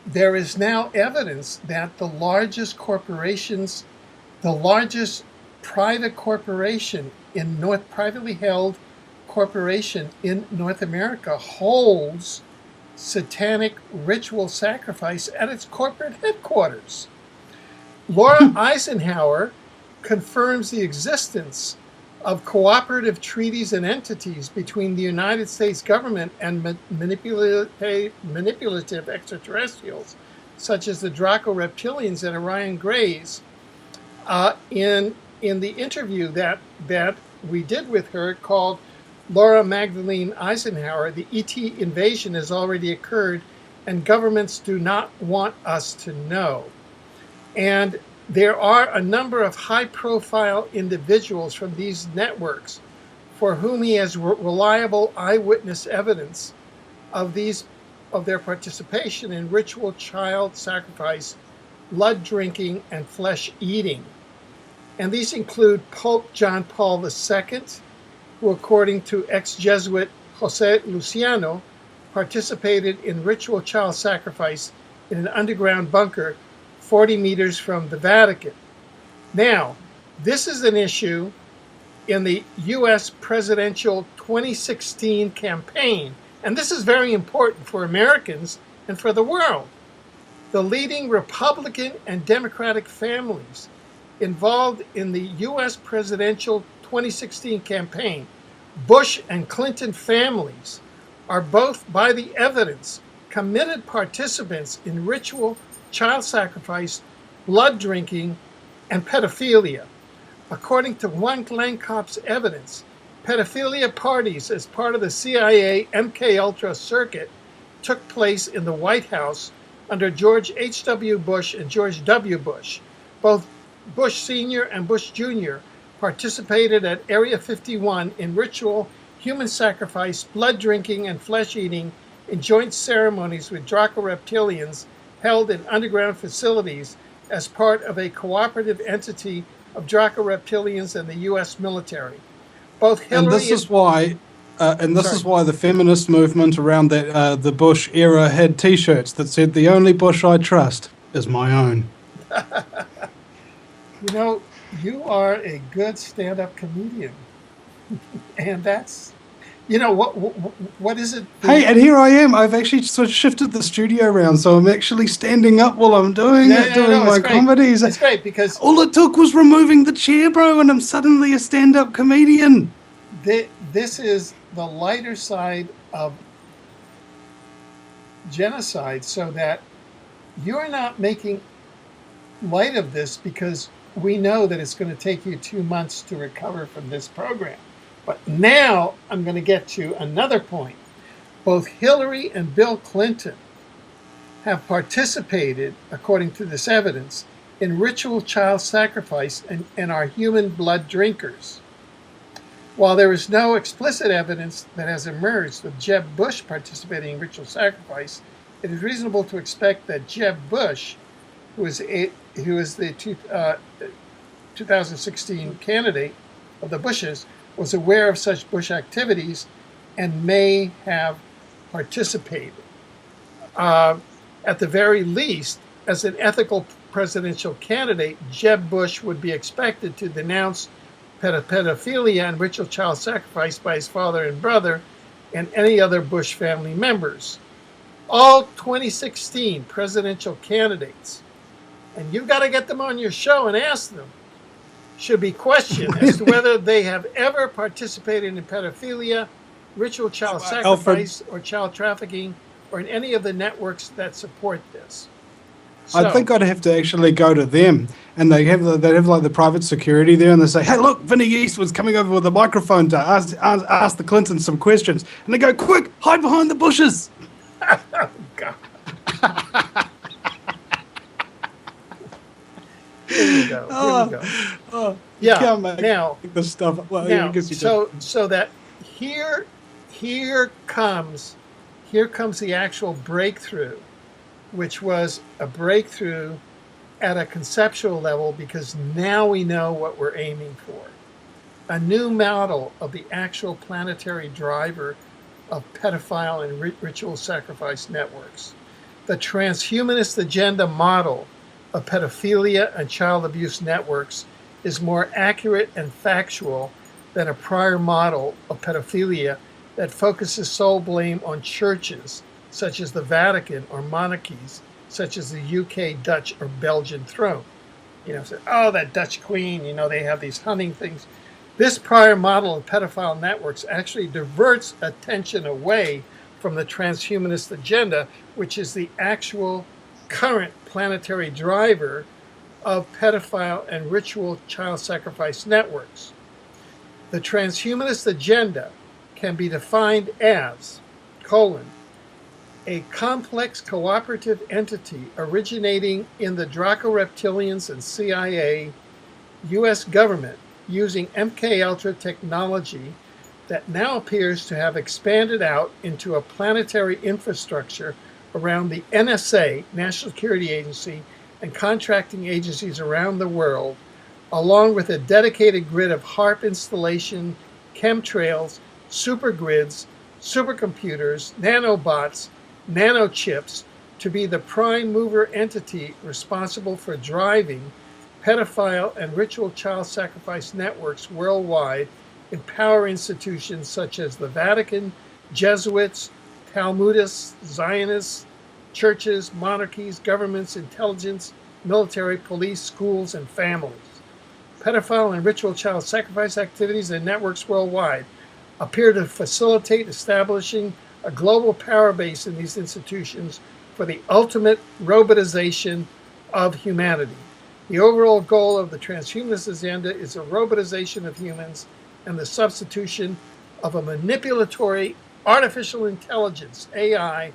there is now evidence that the largest corporations, the largest private corporation in privately held corporation in North America holds satanic ritual sacrifice at its corporate headquarters. Laura Eisenhower confirms the existence of cooperative treaties and entities between the United States government and manipulative extraterrestrials, such as the Draco-Reptilians and Orion Greys. In the interview that we did with her called Laura Magdalene Eisenhower, the ET invasion has already occurred and governments do not want us to know. And there are a number of high-profile individuals from these networks for whom he has reliable eyewitness evidence of their participation in ritual child sacrifice, blood drinking, and flesh eating. And these include Pope John Paul II, who, according to ex-Jesuit Jose Luciano, participated in ritual child sacrifice in an underground bunker 40 meters from the Vatican. Now, this is an issue in the U.S. presidential 2016 campaign, and this is very important for Americans and for the world. The leading Republican and Democratic families involved in the U.S. presidential 2016 campaign, Bush and Clinton families, are both, by the evidence, committed participants in ritual child sacrifice, blood drinking, and pedophilia. According to one Glencop's evidence, pedophilia parties as part of the CIA-MKULTRA circuit took place in the White House under George H.W. Bush and George W. Bush. Both Bush Sr. and Bush Jr. participated at Area 51 in ritual human sacrifice, blood drinking, and flesh eating in joint ceremonies with Draco-Reptilians held in underground facilities as part of a cooperative entity of Draco-Reptilians and the U.S. military. Both Hillary and this is why the feminist movement around that the Bush era had T-shirts that said, "The only Bush I trust is my own." You know, you are a good stand-up comedian, and that's, you know, what is it? Hey, and here I am. I've actually sort of shifted the studio around, so I'm actually standing up while I'm doing my comedies. It's great because all it took was removing the chair, bro, and I'm suddenly a stand-up comedian. This is the lighter side of genocide, so that you're not making light of this because we know that it's going to take you 2 months to recover from this program. But now I'm going to get to another point. Both Hillary and Bill Clinton have participated, according to this evidence, in ritual child sacrifice and are human blood drinkers. While there is no explicit evidence that has emerged of Jeb Bush participating in ritual sacrifice, it is reasonable to expect that Jeb Bush, who is the 2016 candidate of the Bushes, was aware of such Bush activities and may have participated. At the very least, as an ethical presidential candidate, Jeb Bush would be expected to denounce pedophilia and ritual child sacrifice by his father and brother and any other Bush family members. All 2016 presidential candidates, and you've got to get them on your show and ask them, should be questioned as to whether they have ever participated in pedophilia, ritual child sacrifice, or child trafficking, or in any of the networks that support this. So, I think I'd have to actually go to them, and they'd have like the private security there, and they say, "Hey, look, Vinny Eastwood's coming over with a microphone to ask the Clintons some questions," and they go, "Quick, hide behind the bushes." Oh, God. Here we go. Here we go. You Yeah. can't make Now, this stuff. Well, yeah, I now, guess you so that here comes the actual breakthrough, which was a breakthrough at a conceptual level, because now we know what we're aiming for. A new model of the actual planetary driver of pedophile and ritual sacrifice networks. The transhumanist agenda model of pedophilia and child abuse networks is more accurate and factual than a prior model of pedophilia that focuses sole blame on churches such as the Vatican or monarchies such as the UK, Dutch, or Belgian throne. You know, say, oh, that Dutch queen, you know, they have these hunting things. This prior model of pedophile networks actually diverts attention away from the transhumanist agenda, which is the actual current planetary driver of pedophile and ritual child sacrifice networks. The transhumanist agenda can be defined as, a complex cooperative entity originating in the Draco reptilians and CIA, US government, using MKUltra technology that now appears to have expanded out into a planetary infrastructure around the NSA, National Security Agency, and contracting agencies around the world, along with a dedicated grid of HARP installation, chemtrails, supergrids, supercomputers, nanobots, nanochips, to be the prime mover entity responsible for driving pedophile and ritual child sacrifice networks worldwide in power institutions such as the Vatican, Jesuits, Talmudists, Zionists, churches, monarchies, governments, intelligence, military, police, schools, and families. Pedophile and ritual child sacrifice activities and networks worldwide appear to facilitate establishing a global power base in these institutions for the ultimate robotization of humanity. The overall goal of the transhumanist agenda is a robotization of humans and the substitution of a manipulatory artificial intelligence, AI,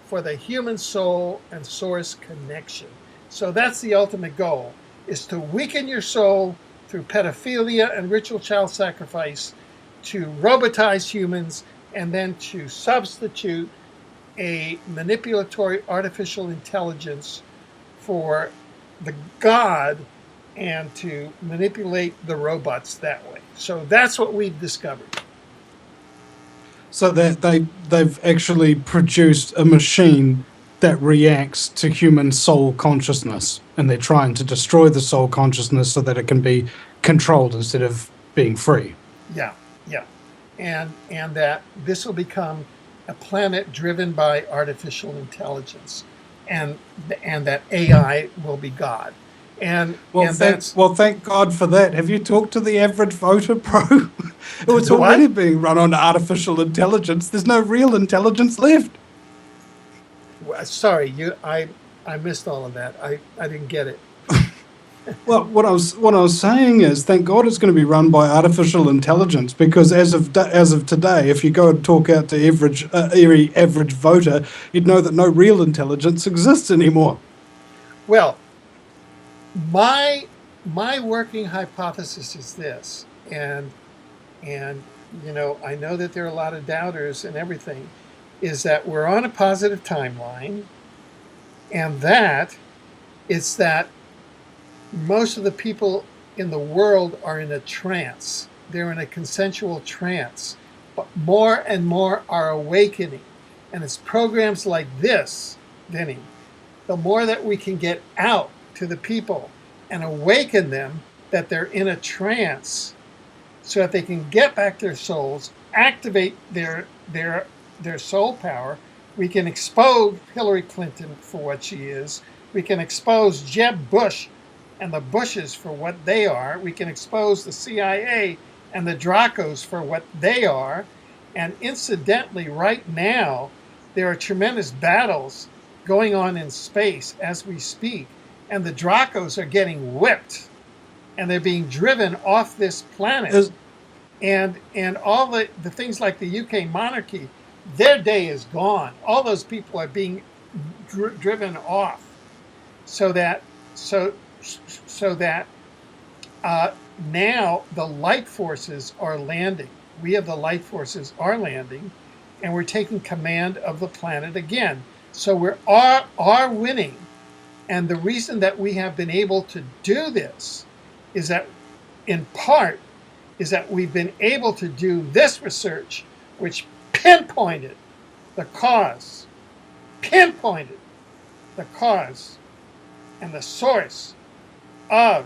for the human soul and source connection. So that's the ultimate goal, is to weaken your soul through pedophilia and ritual child sacrifice, to robotize humans, and then to substitute a manipulatory artificial intelligence for the God, and to manipulate the robots that way. So that's what we've discovered. So that they've actually produced a machine that reacts to human soul consciousness, and they're trying to destroy the soul consciousness so that it can be controlled instead of being free. Yeah, yeah. And that this will become a planet driven by artificial intelligence, and that AI will be God. And thank God for that. Have you talked to the average voter, bro? It's already being run on artificial intelligence. There's no real intelligence left. Sorry, I missed all of that. I didn't get it. Well, what I was saying is, thank God it's going to be run by artificial intelligence, because as of today, if you go and talk out to every average voter, you'd know that no real intelligence exists anymore. Well, my working hypothesis is this, and you know, I know that there are a lot of doubters and everything, is that we're on a positive timeline, and that it's that most of the people in the world are in a trance. They're in a consensual trance, but more and more are awakening. And it's programs like this, Vinny, the more that we can get out to the people and awaken them that they're in a trance, so that they can get back their souls, activate their soul power. We can expose Hillary Clinton for what she is. We can expose Jeb Bush and the Bushes for what they are. We can expose the CIA and the Dracos for what they are. And incidentally, right now, there are tremendous battles going on in space as we speak. And the Dracos are getting whipped, and they're being driven off this planet. And all the things like the UK monarchy, their day is gone. All those people are being driven off. So so that now the light forces are landing. We have the light forces are landing, and we're taking command of the planet again. So we are winning. And the reason that we have been able to do this is that, in part, is that we've been able to do this research, which pinpointed the cause and the source of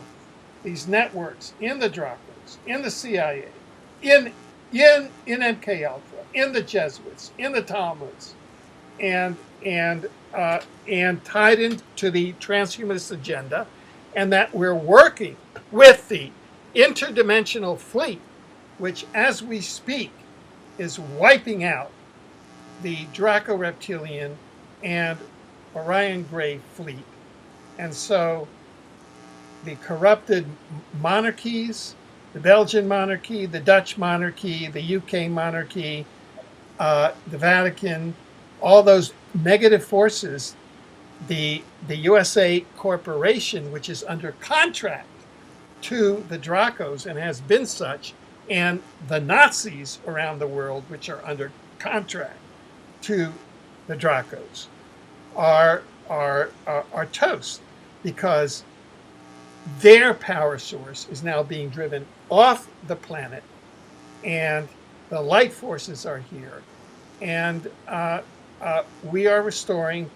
these networks in the Dracos, in the CIA, in MKUltra, in the Jesuits, in the Talmuds, and tied into the transhumanist agenda, and that we're working with the interdimensional fleet, which, as we speak, is wiping out the Draco-Reptilian and Orion Gray fleet. And so the corrupted monarchies, the Belgian monarchy, the Dutch monarchy, the UK monarchy, the Vatican, all those negative forces, the USA corporation, which is under contract to the Dracos and has been such, and the Nazis around the world, which are under contract to the Dracos, are toast, because their power source is now being driven off the planet, and the light forces are here, and we are restoring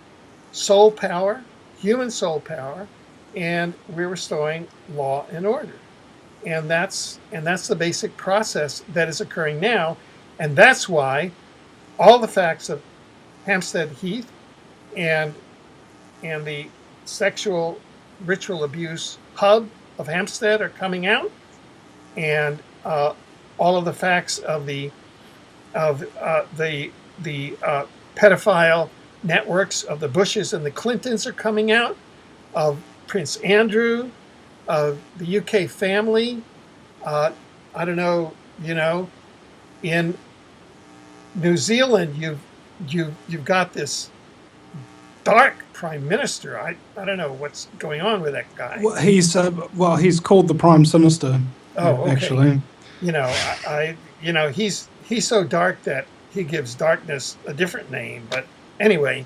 soul power, human soul power, and we're restoring law and order. And that's the basic process that is occurring now. And that's why all the facts of Hampstead Heath and the sexual ritual abuse hub of Hampstead are coming out, and all of the facts of the pedophile networks of the Bushes and the Clintons are coming out, of Prince Andrew, of the UK family. I don't know, in New Zealand, you've got this dark prime minister. I don't know what's going on with that guy. Well, he's called the Prime Sinister. Oh, okay. Actually, he's so dark that he gives darkness a different name. But anyway,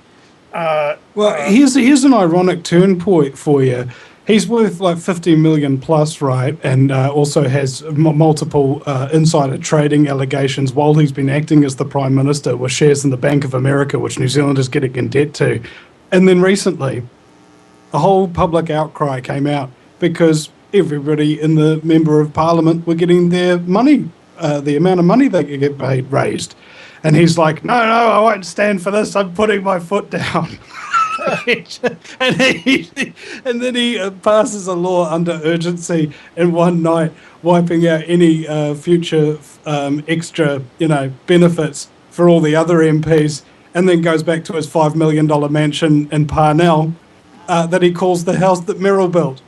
here's an ironic turn point for you. He's worth like 50 million plus, right? And also has multiple insider trading allegations while he's been acting as the Prime Minister, with shares in the Bank of America, which New Zealand is getting in debt to. And then recently, a whole public outcry came out because everybody in the Member of Parliament were getting their money, the amount of money they could get paid, raised. And he's like, no, I won't stand for this. I'm putting my foot down. and then he passes a law under urgency in one night, wiping out any future extra, benefits for all the other MPs, and then goes back to his $5 million mansion in Parnell that he calls the house that Merrill built.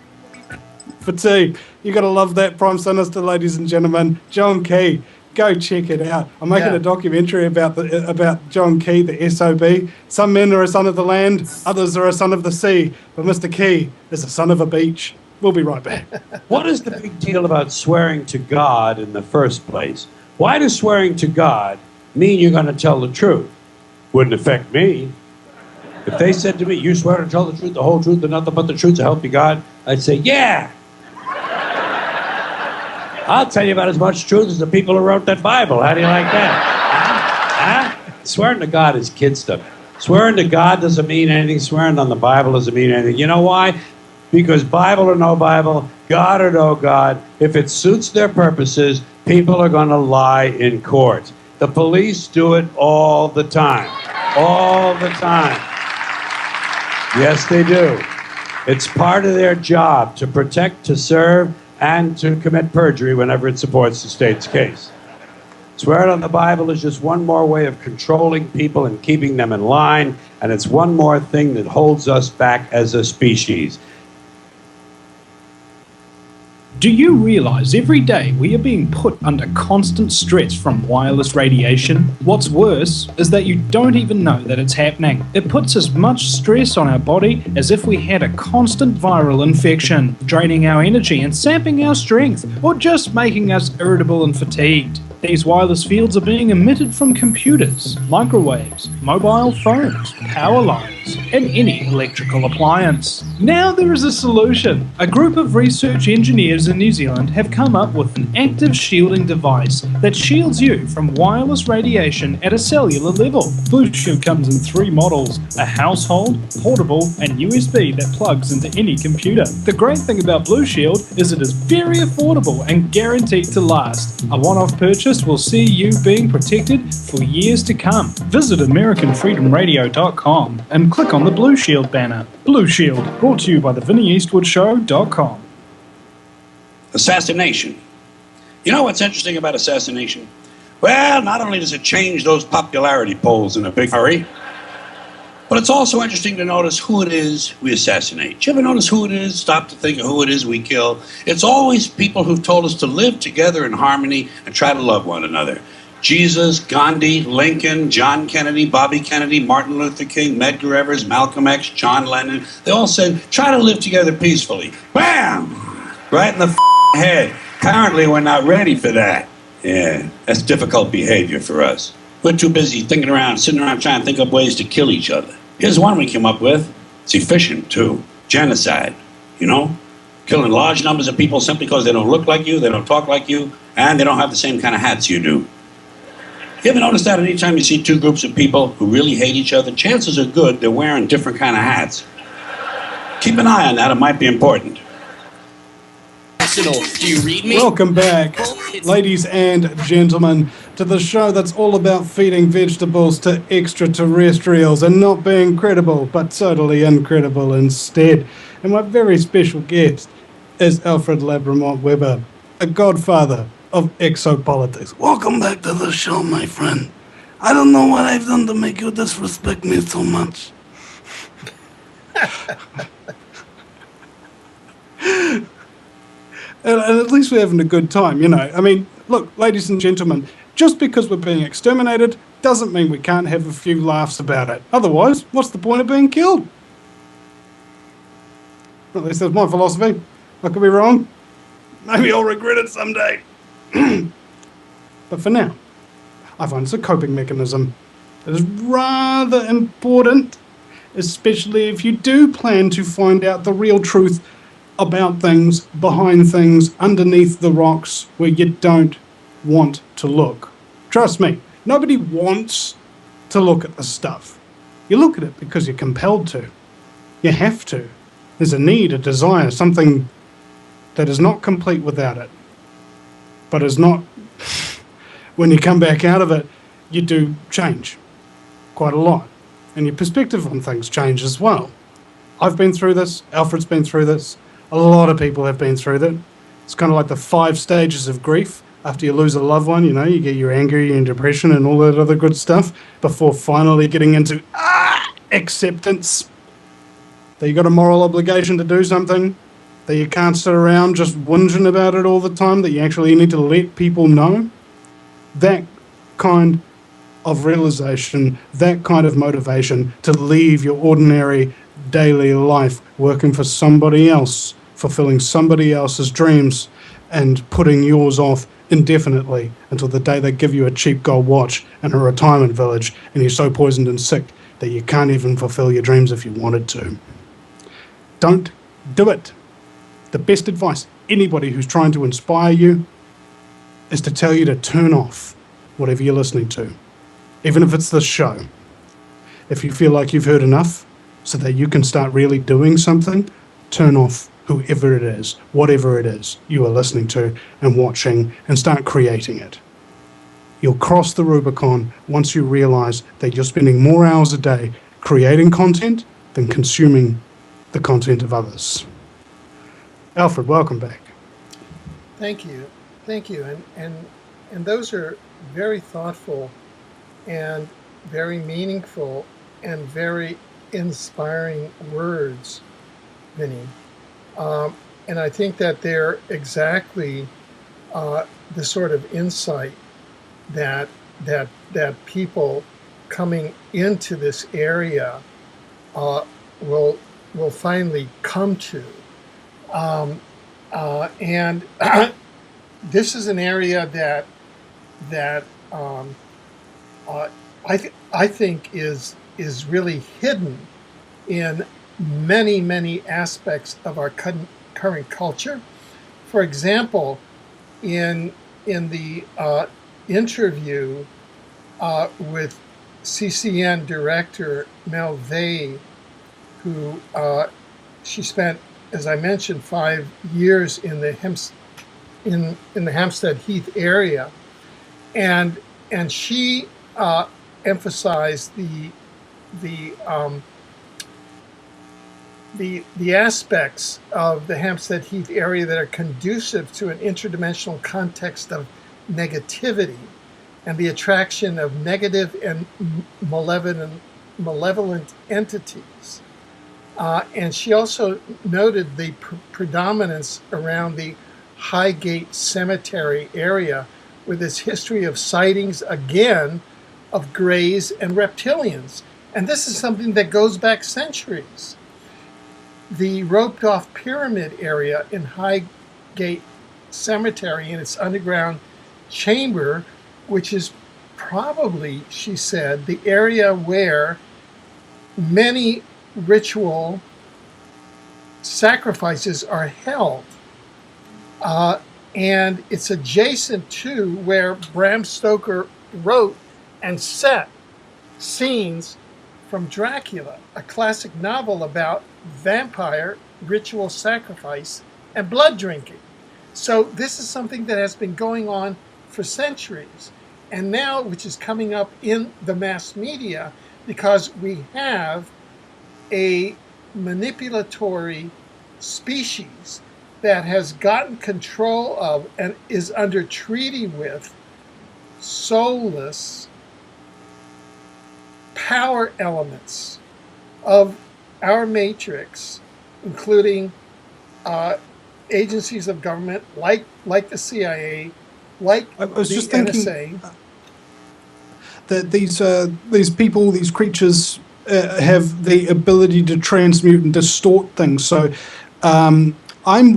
For tea, you got to love that Prime Sinister, ladies and gentlemen. John Key. Go check it out. I'm making a documentary about John Key, the SOB. Some men are a son of the land, others are a son of the sea, but Mr. Key is a son of a beach. We'll be right back. What is the big deal about swearing to God in the first place? Why does swearing to God mean you're going to tell the truth? Wouldn't affect me. If they said to me, you swear to tell the truth, the whole truth, and nothing but the truth, to help you God, I'd say, yeah. I'll tell you about as much truth as the people who wrote that Bible. How do you like that? Huh? Swearing to God is kid stuff. Swearing to God doesn't mean anything. Swearing on the Bible doesn't mean anything. You know why? Because Bible or no Bible, God or no God, if it suits their purposes, people are going to lie in court. The police do it all the time. All the time. Yes, they do. It's part of their job to protect, to serve, and to commit perjury whenever it supports the state's case. Swearing on the Bible is just one more way of controlling people and keeping them in line, and it's one more thing that holds us back as a species. Do you realize every day we are being put under constant stress from wireless radiation? What's worse is that you don't even know that it's happening. It puts as much stress on our body as if we had a constant viral infection, draining our energy and sapping our strength, or just making us irritable and fatigued. These wireless fields are being emitted from computers, microwaves, mobile phones, power lines, and any electrical appliance. Now there is a solution. A group of research engineers in New Zealand have come up with an active shielding device that shields you from wireless radiation at a cellular level. Blue Shield comes in 3 models: a household, portable, and USB that plugs into any computer. The great thing about Blue Shield is it is very affordable and guaranteed to last. A one-off purchase will see you being protected for years to come. Visit AmericanFreedomRadio.com and click on the Blue Shield banner. Blue Shield, brought to you by the VinnyEastwoodShow.com. Assassination. You know what's interesting about assassination? Well, not only does it change those popularity polls in a big hurry, but it's also interesting to notice who it is we assassinate. Do you ever notice who it is? Stop to think of who it is we kill. It's always people who've told us to live together in harmony and try to love one another. Jesus, Gandhi, Lincoln, John Kennedy, Bobby Kennedy, Martin Luther King, Medgar Evers, Malcolm X, John Lennon. They all said, try to live together peacefully. Bam! Right in the head. Apparently we're not ready for that. Yeah, that's difficult behavior for us. We're too busy sitting around trying to think up ways to kill each other. Here's one we came up with. It's efficient, too. Genocide, you know? Killing large numbers of people simply because they don't look like you, they don't talk like you, and they don't have the same kind of hats you do. You ever notice that anytime you see 2 groups of people who really hate each other, chances are good they're wearing different kind of hats. Keep an eye on that, it might be important. Do you read me? Welcome back, ladies and gentlemen, to the show that's all about feeding vegetables to extraterrestrials and not being credible, but totally incredible instead. And my very special guest is Alfred Webre, a godfather of exopolitics. Welcome back to the show, my friend. I don't know what I've done to make you disrespect me so much. And at least we're having a good time, you know. I mean, look, ladies and gentlemen, just because we're being exterminated doesn't mean we can't have a few laughs about it. Otherwise, what's the point of being killed? At least that's my philosophy. I could be wrong. Maybe I'll regret it someday. But for now, I find it's a coping mechanism that is rather important, especially if you do plan to find out the real truth about things, behind things, underneath the rocks where you don't want to look. Trust me, nobody wants to look at the stuff. You look at it because you're compelled to. You have to. There's a need, a desire, something that is not complete without it. But is not, when you come back out of it, you do change quite a lot. And your perspective on things change as well. I've been through this, Alfred's been through this, a lot of people have been through that. It's kind of like the 5 stages of grief. After you lose a loved one, you know, you get your anger, your depression, and all that other good stuff before finally getting into acceptance. That you got a moral obligation to do something, that you can't sit around just whinging about it all the time, that you actually need to let people know. That kind of realization, that kind of motivation to leave your ordinary daily life working for somebody else, fulfilling somebody else's dreams and putting yours off indefinitely until the day they give you a cheap gold watch and a retirement village and you're so poisoned and sick that you can't even fulfill your dreams if you wanted to. Don't do it. The best advice anybody who's trying to inspire you is to tell you to turn off whatever you're listening to, even if it's this show. If you feel like you've heard enough so that you can start really doing something, turn off whoever it is, whatever it is you are listening to and watching, and start creating it. You'll cross the Rubicon once you realize that you're spending more hours a day creating content than consuming the content of others. Alfred, welcome back. Thank you. And those are very thoughtful and very meaningful and very inspiring words, Vinny. I think that they're exactly the sort of insight that people coming into this area will finally come to. And this is an area that I think is really hidden in many aspects of our current culture. For example, in the interview with CCN director Mel Vey, who she spent, as I mentioned, 5 years in the Hampstead Heath area, and she emphasized the aspects of the Hampstead Heath area that are conducive to an interdimensional context of negativity and the attraction of negative and malevolent entities. And she also noted the predominance around the Highgate Cemetery area with its history of sightings, again, of greys and reptilians. And this is something that goes back centuries. The roped-off pyramid area in Highgate Cemetery in its underground chamber, which is probably, she said, the area where many ritual sacrifices are held. And it's adjacent to where Bram Stoker wrote and set scenes from Dracula, a classic novel about vampire ritual sacrifice and blood drinking. So this is something that has been going on for centuries, and now which is coming up in the mass media because we have a manipulatory species that has gotten control of and is under treaty with soulless power elements of our matrix, including agencies of government like the CIA, like I was the just thinking NSA. that these people, these creatures, have the ability to transmute and distort things. So I'm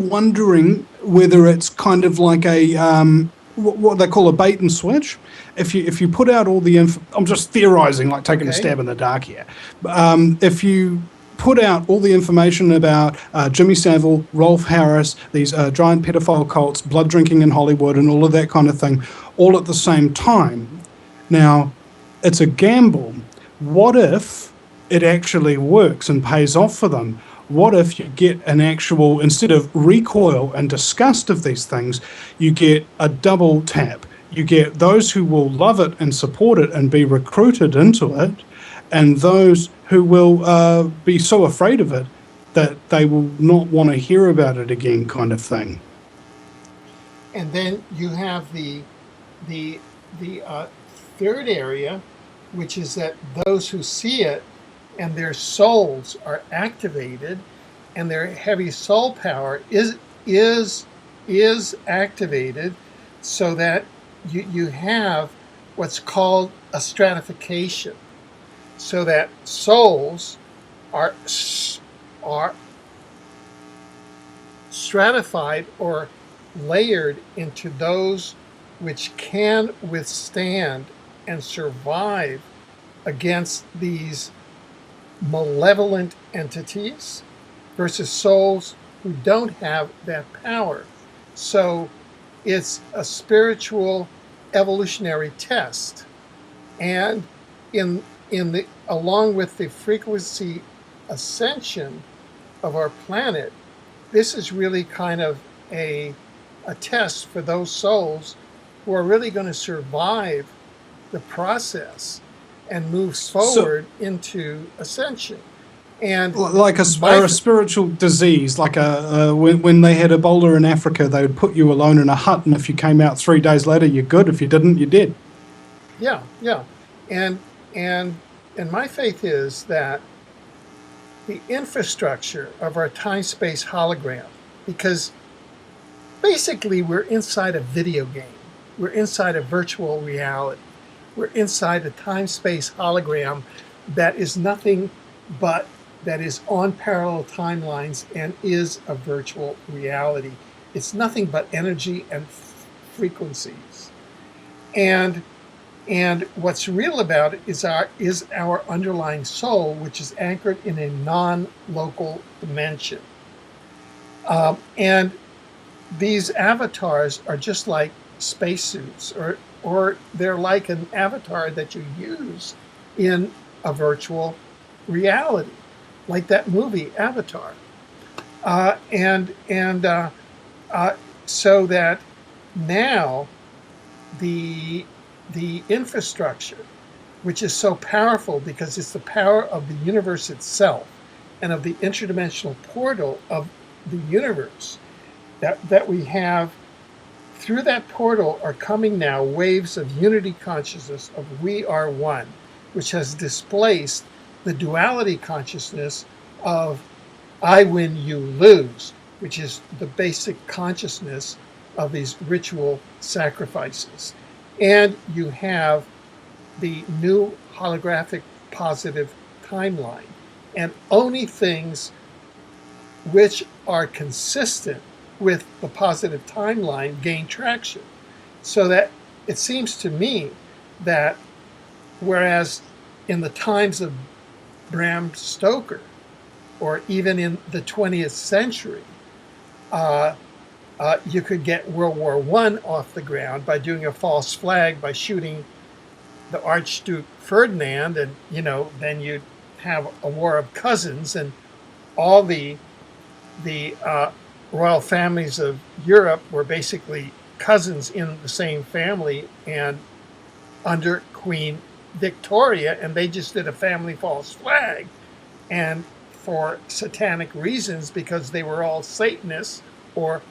wondering whether it's kind of like a what they call a bait and switch. If you put out all the I'm just theorizing, like taking a stab in the dark here. If you put out all the information about Jimmy Savile, Rolf Harris, these giant pedophile cults, blood drinking in Hollywood, and all of that kind of thing, all at the same time. Now, it's a gamble. What if it actually works and pays off for them? What if you get an actual, instead of recoil and disgust of these things, you get a double tap? You get those who will love it and support it and be recruited into it, and those who will be so afraid of it that they will not want to hear about it again, kind of thing. And then you have the third area, which is that those who see it and their souls are activated, and their heavy soul power is activated, so that you have what's called a stratification, so that souls are stratified or layered into those which can withstand and survive against these malevolent entities versus souls who don't have that power. So it's a spiritual evolutionary test. And along with the frequency ascension of our planet, this is really kind of a test for those souls who are really going to survive the process and move forward into ascension. And like a spiritual disease, like when they had Ebola in Africa, they would put you alone in a hut, and if you came out 3 days later, you're good. If you didn't, you're dead. Yeah. And my faith is that the infrastructure of our time-space hologram because basically we're inside a video game. We're inside a virtual reality. We're inside a time-space hologram that is nothing but, that is on parallel timelines and is a virtual reality. It's nothing but energy and frequencies. And what's real about it is our underlying soul, which is anchored in a non-local dimension. And these avatars are just like spacesuits, or they're like an avatar that you use in a virtual reality, like that movie Avatar. So that now the infrastructure, which is so powerful because it's the power of the universe itself and of the interdimensional portal of the universe, that we have, through that portal are coming now waves of unity consciousness of we are one, which has displaced the duality consciousness of I win, you lose, which is the basic consciousness of these ritual sacrifices. And you have the new holographic positive timeline, and only things which are consistent with the positive timeline gain traction. So that it seems to me that whereas in the times of Bram Stoker, or even in the 20th century, you could get World War I off the ground by doing a false flag, by shooting the Archduke Ferdinand, and then you'd have a war of cousins, and all the royal families of Europe were basically cousins in the same family and under Queen Victoria, and they just did a family false flag, and for satanic reasons, because they were all Satanists or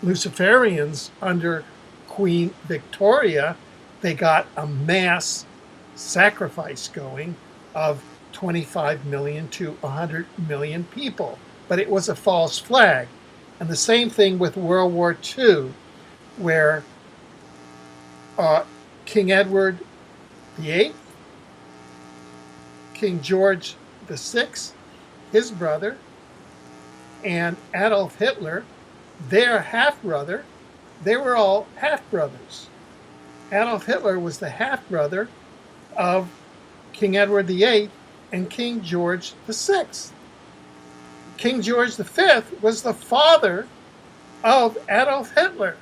Luciferians under Queen Victoria, they got a mass sacrifice going of 25 million to 100 million people. But it was a false flag. And the same thing with World War II, where King Edward VIII, King George VI, his brother, and Adolf Hitler, their half-brother, they were all half-brothers. Adolf Hitler was the half-brother of King Edward VIII and King George VI. King George V was the father of Adolf Hitler.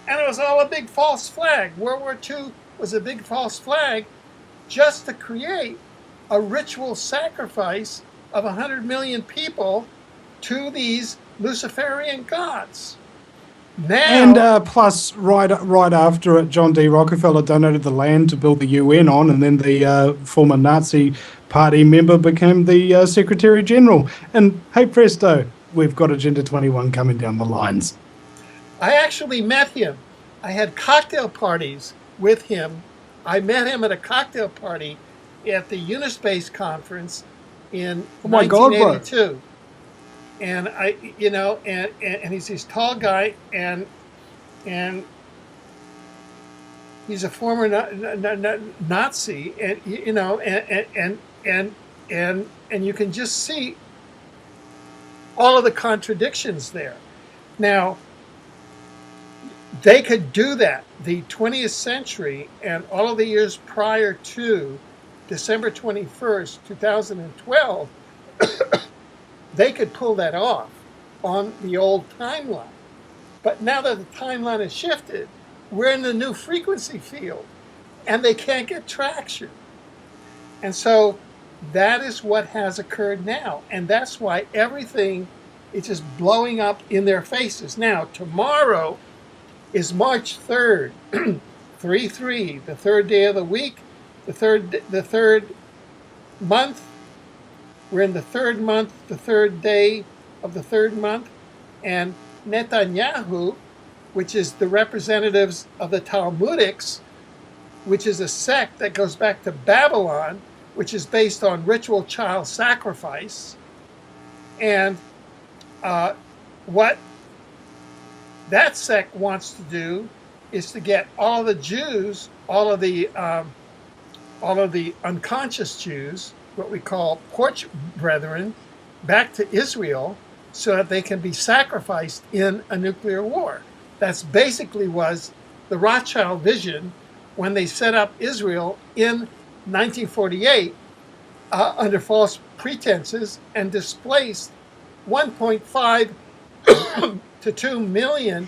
And it was all a big false flag. World War II was a big false flag just to create a ritual sacrifice of 100 million people to these Luciferian gods. Now, And plus, right after it, John D. Rockefeller donated the land to build the UN on, and then the former Nazi Party member became the Secretary General. And hey presto, we've got Agenda 21 coming down the lines. I actually met him. I had cocktail parties with him. I met him at a cocktail party at the Unispace conference in 1982. And and he's this tall guy, and he's a former Nazi, and you can just see all of the contradictions there. Now, they could do that. The 20th century and all of the years prior to December 21st, 2012, they could pull that off on the old timeline. But now that the timeline has shifted, we're in the new frequency field, and they can't get traction. And so that is what has occurred now. And that's why everything is just blowing up in their faces. Now, tomorrow is March 3rd, 3/3, the third day of the week, the third month. We're in the third month, the third day of the third month, and Netanyahu, which is the representatives of the Talmudics, which is a sect that goes back to Babylon, which is based on ritual child sacrifice, and what that sect wants to do is to get all the Jews, all of the unconscious Jews, what we call porch brethren, back to Israel so that they can be sacrificed in a nuclear war. That's basically was the Rothschild vision when they set up Israel in 1948 under false pretenses and displaced 1.5 to 2 million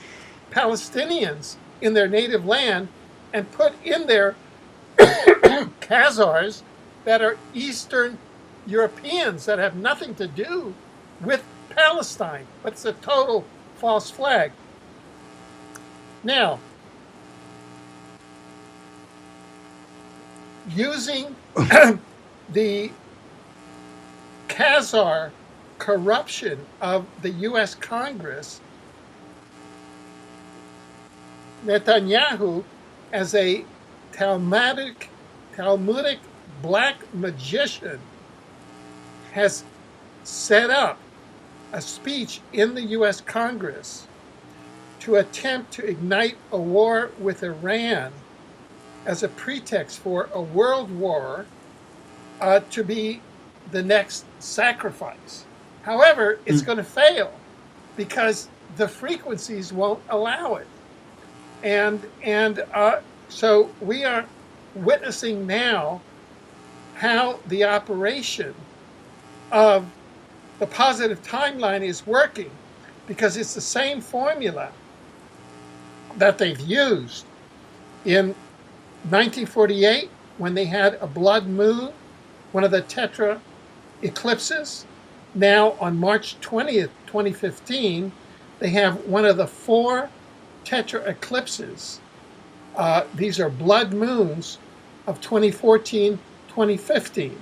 Palestinians in their native land and put in there Khazars that are Eastern Europeans that have nothing to do with Palestine, but it's a total false flag. Now, using the Khazar corruption of the US Congress, Netanyahu, as a Talmudic black magician, has set up a speech in the US Congress to attempt to ignite a war with Iran as a pretext for a world war to be the next sacrifice. However, it's going to fail because the frequencies won't allow it. And so we are witnessing now how the operation of the positive timeline is working, because it's the same formula that they've used in 1948 when they had a blood moon, one of the tetra eclipses. Now on March 20th, 2015, they have one of the 4 tetra eclipses. These are blood moons of 2014, 2015.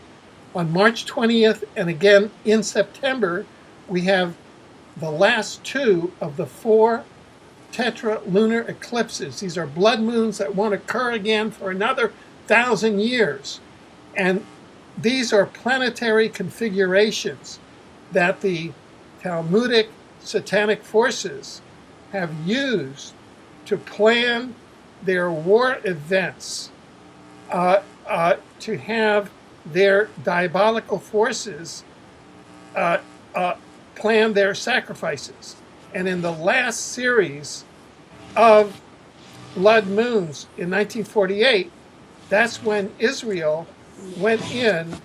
On March 20th and again in September, we have the last 2 of the 4 tetra lunar eclipses. These are blood moons that won't occur again for another 1,000 years. And these are planetary configurations that the Talmudic satanic forces have used to plan their war events, to have their diabolical forces plan their sacrifices. And in the last series of blood moons in 1948, that's when Israel went in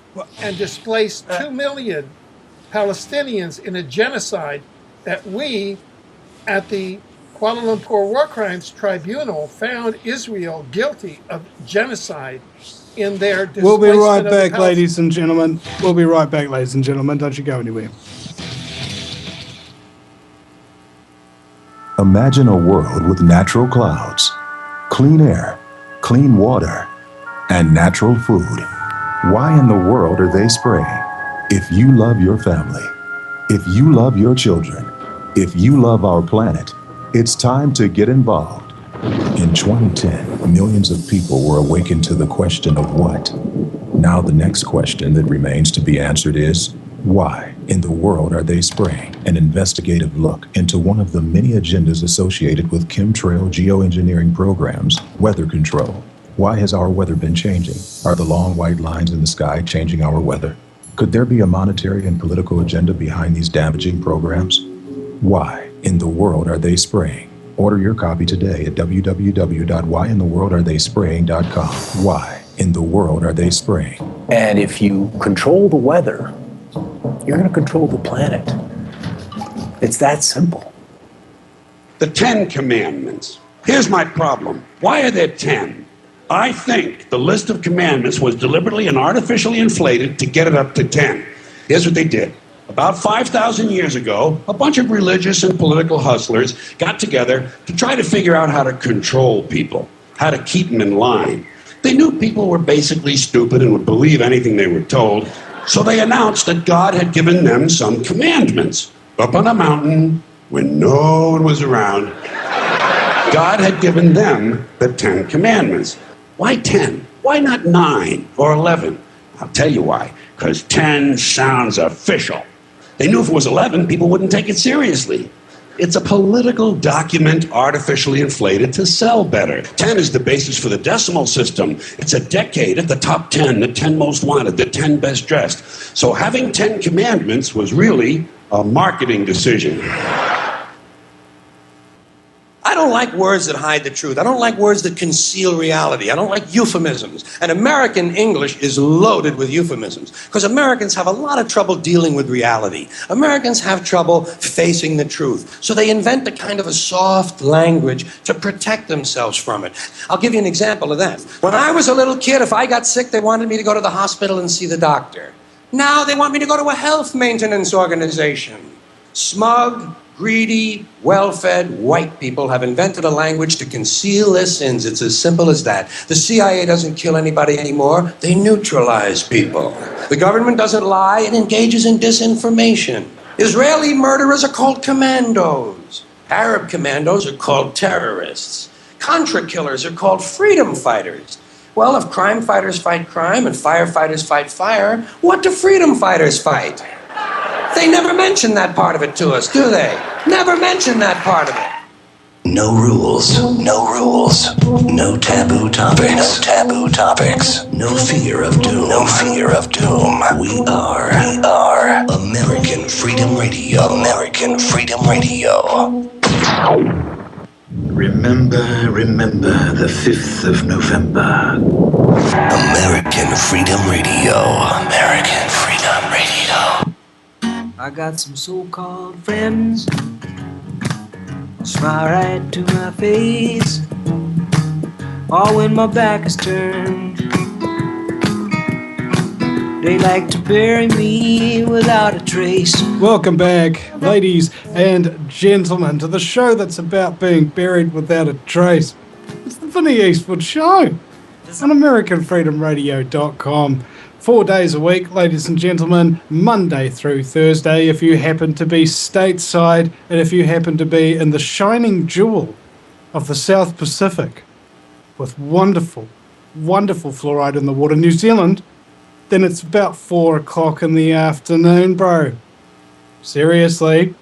and displaced 2 million Palestinians in a genocide that we at the Kuala Lumpur War Crimes Tribunal found Israel guilty of genocide in their displacement. We'll be right back, ladies and gentlemen. We'll be right back, ladies and gentlemen. Don't you go anywhere. Imagine a world with natural clouds, clean air, clean water, and natural food. Why in the world are they spraying? If you love your family, if you love your children, if you love our planet, it's time to get involved. In 2010, millions of people were awakened to the question of what? Now the next question that remains to be answered is, why in the world are they spraying? An investigative look into one of the many agendas associated with chemtrail geoengineering programs, weather control. Why has our weather been changing? Are the long white lines in the sky changing our weather? Could there be a monetary and political agenda behind these damaging programs? Why in the world are they spraying? Order your copy today at www.whyintheworldaretheyspraying.com. Why in the world are they spraying? And if you control the weather, you're going to control the planet. It's that simple. The 10 Commandments. Here's my problem. Why are there 10? I think the list of commandments was deliberately and artificially inflated to get it up to 10. Here's what they did. About 5,000 years ago, a bunch of religious and political hustlers got together to try to figure out how to control people, how to keep them in line. They knew people were basically stupid and would believe anything they were told, so they announced that God had given them some commandments. Up on a mountain, when no one was around, God had given them the 10 Commandments. Why 10? Why not 9 or 11? I'll tell you why. Because 10 sounds official. They knew if it was 11, people wouldn't take it seriously. It's a political document artificially inflated to sell better. 10 is the basis for the decimal system. It's a decade at the top 10, the 10 most wanted, the 10 best dressed. So having 10 commandments was really a marketing decision. I don't like words that hide the truth. I don't like words that conceal reality. I don't like euphemisms. And American English is loaded with euphemisms because Americans have a lot of trouble dealing with reality. Americans have trouble facing the truth. So they invent a kind of a soft language to protect themselves from it. I'll give you an example of that. When I was a little kid, if I got sick, they wanted me to go to the hospital and see the doctor. Now they want me to go to a health maintenance organization. Smug, greedy, well-fed white people have invented a language to conceal their sins. It's as simple as that. The CIA doesn't kill anybody anymore. They neutralize people. The government doesn't lie. It engages in disinformation. Israeli murderers are called commandos. Arab commandos are called terrorists. Contra killers are called freedom fighters. Well, if crime fighters fight crime and firefighters fight fire, what do freedom fighters fight? They never mention that part of it to us, do they? Never mention that part of it. No rules, no rules, no taboo topics, no taboo topics, no fear of doom, no fear of doom. We are American Freedom Radio, American Freedom Radio. Remember the 5th of November. American Freedom Radio, American Freedom Radio. I got some so-called friends, smile right to my face, all when my back is turned. They like to bury me without a trace. Welcome back, ladies and gentlemen, to the show that's about being buried without a trace. It's the Vinnie Eastwood Show on AmericanFreedomRadio.com. 4 days a week, ladies and gentlemen, Monday through Thursday, if you happen to be stateside and if you happen to be in the shining jewel of the South Pacific with wonderful, wonderful fluoride in the water, New Zealand, then it's about 4 o'clock in the afternoon, bro. Seriously,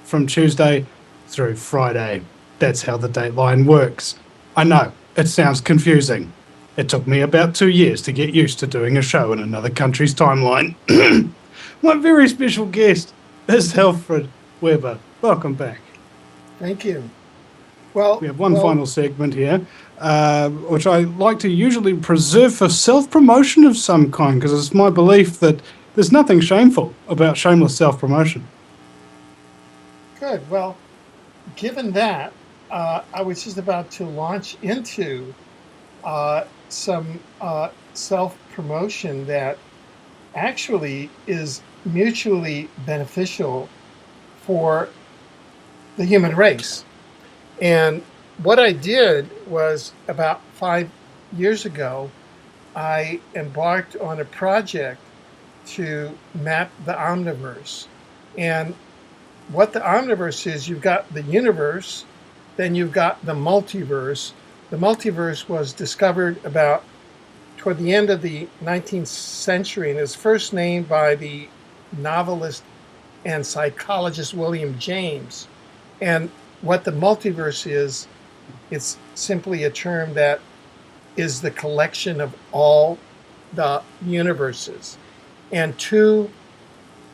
from Tuesday through Friday. That's how the dateline works. I know, it sounds confusing. It took me about 2 years to get used to doing a show in another country's timeline. My very special guest is Alfred Webre. Welcome back. Thank you. Well, we have one final segment here, which I like to usually preserve for self-promotion of some kind, because it's my belief that there's nothing shameful about shameless self-promotion. Good. Well, given that, I was just about to launch into some self-promotion that actually is mutually beneficial for the human race. And what I did was, about 5 years ago, I embarked on a project to map the omniverse. And what the omniverse is, you've got the universe, then you've got the multiverse. The multiverse was discovered about toward the end of the 19th century and is first named by the novelist and psychologist William James. And what the multiverse is, it's simply a term that is the collection of all the universes. And 2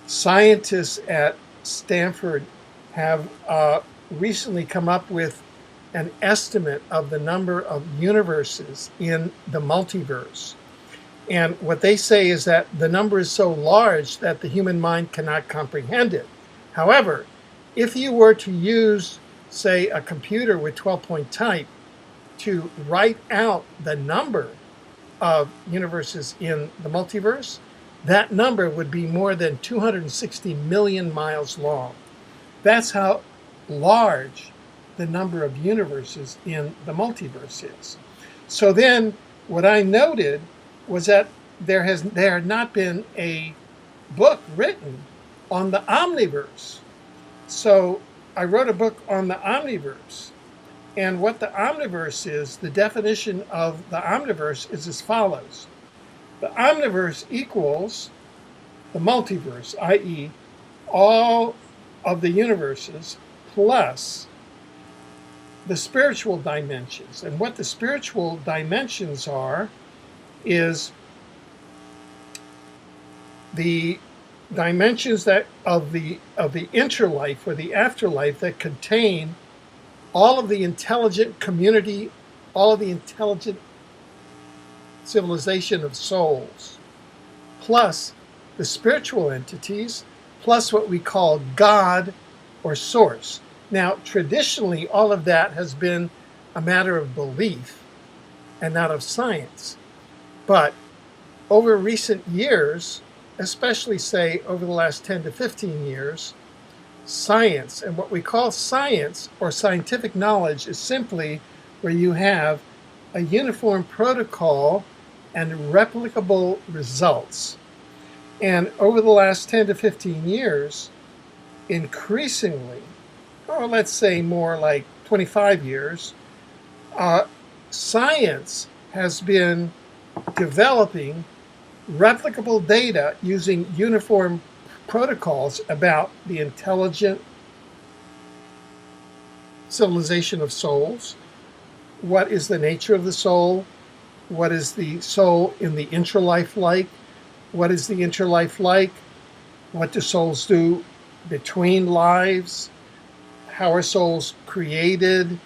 scientists at Stanford have recently come up with an estimate of the number of universes in the multiverse. And what they say is that the number is so large that the human mind cannot comprehend it. However, if you were to use, say, a computer with 12-point type to write out the number of universes in the multiverse, that number would be more than 260 million miles long. That's how large the number of universes in the multiverse is. So then what I noted was that there had not been a book written on the omniverse. So I wrote a book on the omniverse. And what the omniverse is, the definition of the omniverse is as follows. The omniverse equals the multiverse, i.e., all of the universes plus the spiritual dimensions. And what the spiritual dimensions are is the dimensions that of the interlife or the afterlife that contain all of the intelligent community, all of the intelligent civilization of souls, plus the spiritual entities, plus what we call God or source. Now, traditionally, all of that has been a matter of belief and not of science. But over recent years, especially say over the last 10 to 15 years, science and what we call science or scientific knowledge is simply where you have a uniform protocol and replicable results. And over the last 10 to 15 years, increasingly, or let's say more like 25 years, science has been developing replicable data using uniform protocols about the intelligent civilization of souls. What is the nature of the soul? What is the soul in the interlife like? What is the interlife like? What do souls do between lives? How are souls created?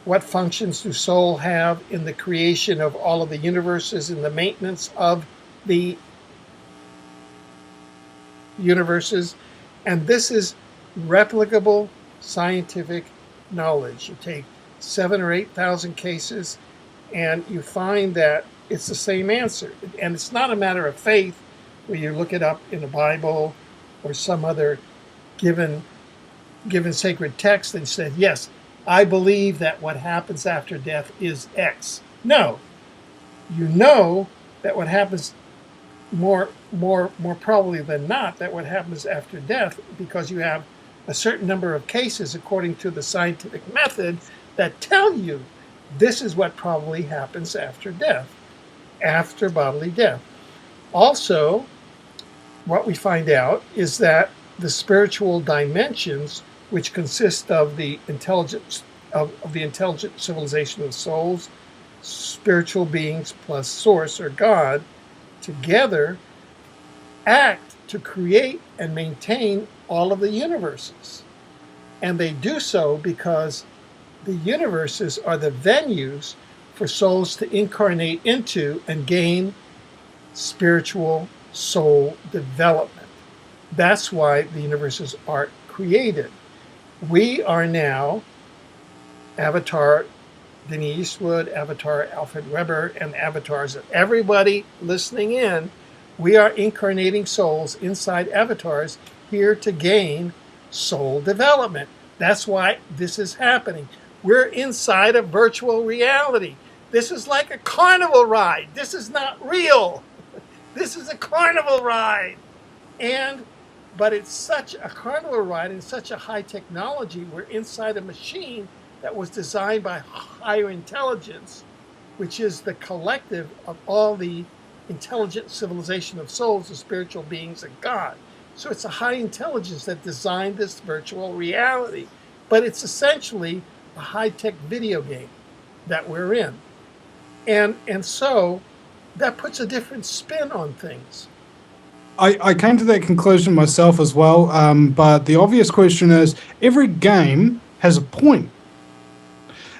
What functions do souls have in the creation of all of the universes and the maintenance of the universes? And this is replicable scientific knowledge. You take 7,000 or 8,000 cases and you find that it's the same answer. And it's not a matter of faith where you look it up in the Bible or some other given sacred text and said, yes, I believe that what happens after death is X. No, you know that what happens more probably than not, that what happens after death, because you have a certain number of cases according to the scientific method that tell you this is what probably happens after death, after bodily death. Also, what we find out is that the spiritual dimensions, which consist of the intelligence of the intelligent civilization of souls, spiritual beings plus source or God, together act to create and maintain all of the universes. And they do so because the universes are the venues for souls to incarnate into and gain spiritual soul development. That's why the universes are created. We are now Avatar Denise Eastwood, Avatar Alfred Webre, and avatars of everybody listening in. We are incarnating souls inside avatars here to gain soul development. That's why this is happening. We're inside a virtual reality. This is like a carnival ride. This is not real. This is a carnival ride. But it's such a carnival ride and such a high technology. We're inside a machine that was designed by higher intelligence, which is the collective of all the intelligent civilization of souls, the spiritual beings of God. So it's a high intelligence that designed this virtual reality. But it's essentially a high-tech video game that we're in. And so that puts a different spin on things. I came to that conclusion myself as well, but the obvious question is, every game has a point.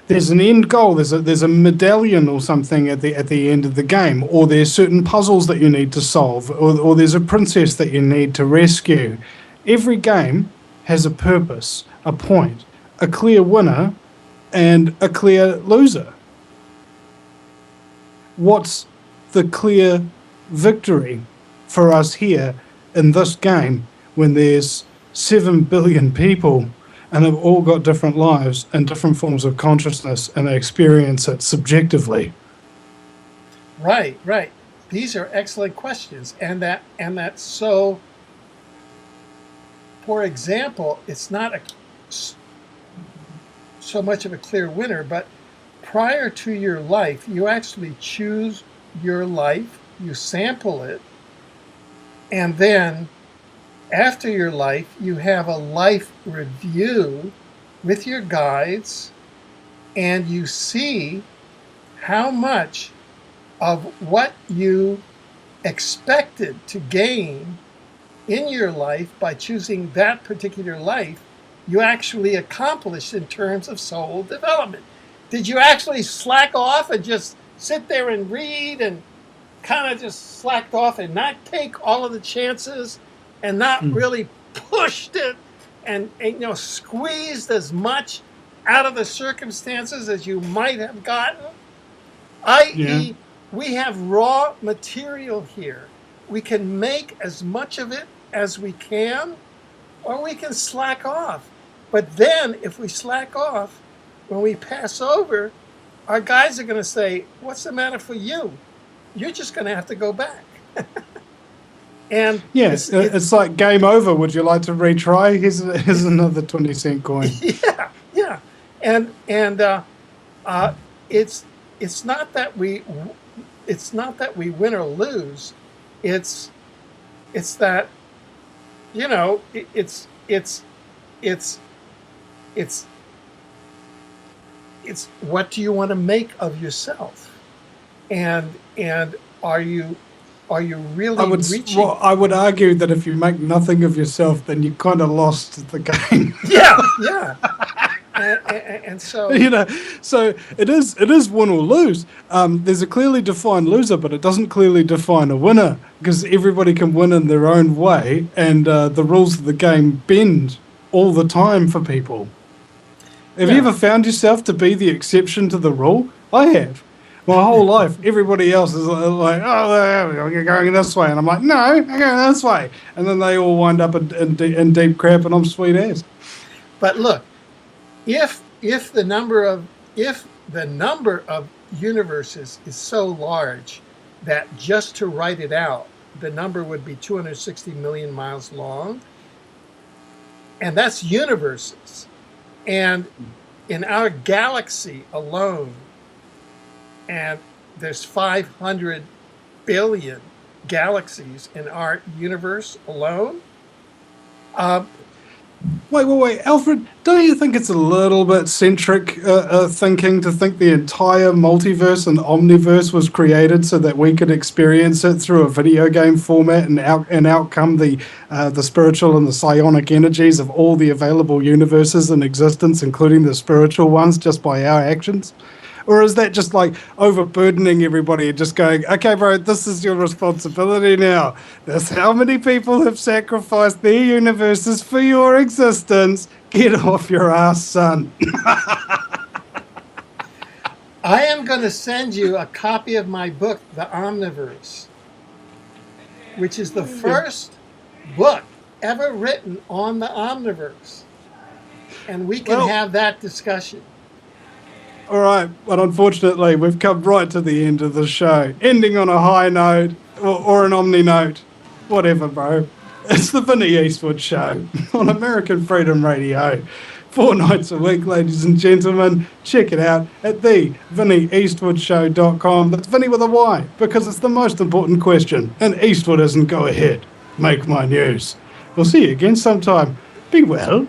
There's an end goal, there's a medallion or something at the end of the game, or there's certain puzzles that you need to solve, or there's a princess that you need to rescue. Every game has a purpose, a point, a clear winner, and a clear loser. What's the clear victory for us here in this game when there's 7 billion people and have all got different lives and different forms of consciousness and they experience it subjectively? Right. These are excellent questions. And that's so, for example, it's not so much of a clear winner, but prior to your life, you actually choose your life, you sample it, and then after your life, you have a life review with your guides and you see how much of what you expected to gain in your life by choosing that particular life, you actually accomplished in terms of soul development. Did you actually slack off and just sit there and read and kind of just slacked off and not take all of the chances and not really pushed it and squeezed as much out of the circumstances as you might have gotten? I.e., we have raw material here. We can make as much of it as we can, or we can slack off. But then if we slack off, when we pass over, our guides are going to say, what's the matter for you? You're just going to have to go back. And yes, it's like game over. Would you like to retry? Here's another 20-cent coin. Yeah. And it's not that we win or lose. It's that it's what do you want to make of yourself, and are you really reaching? Well, I would argue that if you make nothing of yourself, then you kind of lost the game. Yeah. And so so it is win or lose. There's a clearly defined loser, but it doesn't clearly define a winner, because everybody can win in their own way, and the rules of the game bend all the time for people. Have you ever found yourself to be the exception to the rule? I have. My whole life, everybody else is like, oh, you're going this way. And I'm like, no, I'm going this way. And then they all wind up in deep crap, and I'm sweet ass. But look, if the number of universes is so large that just to write it out, the number would be 260 million miles long. And that's universes. And in our galaxy alone, and there's 500 billion galaxies in our universe alone. Wait, Alfred, don't you think it's a little bit centric thinking to think the entire multiverse and omniverse was created so that we could experience it through a video game format and out come the spiritual and the psionic energies of all the available universes in existence, including the spiritual ones, just by our actions? Or is that just like overburdening everybody and just going, okay, bro, this is your responsibility now. That's how many people have sacrificed their universes for your existence. Get off your ass, son. I am going to send you a copy of my book, The Omniverse, which is the first book ever written on the Omniverse. And we can have that discussion. All right, but unfortunately, we've come right to the end of the show. Ending on a high note, or an omni note. Whatever, bro. It's the Vinnie Eastwood Show on American Freedom Radio. 4 nights a week, ladies and gentlemen. Check it out at thevinnieeastwoodshow.com. That's Vinnie with a Y, because it's the most important question. And Eastwood isn't go ahead. Make my news. We'll see you again sometime. Be well.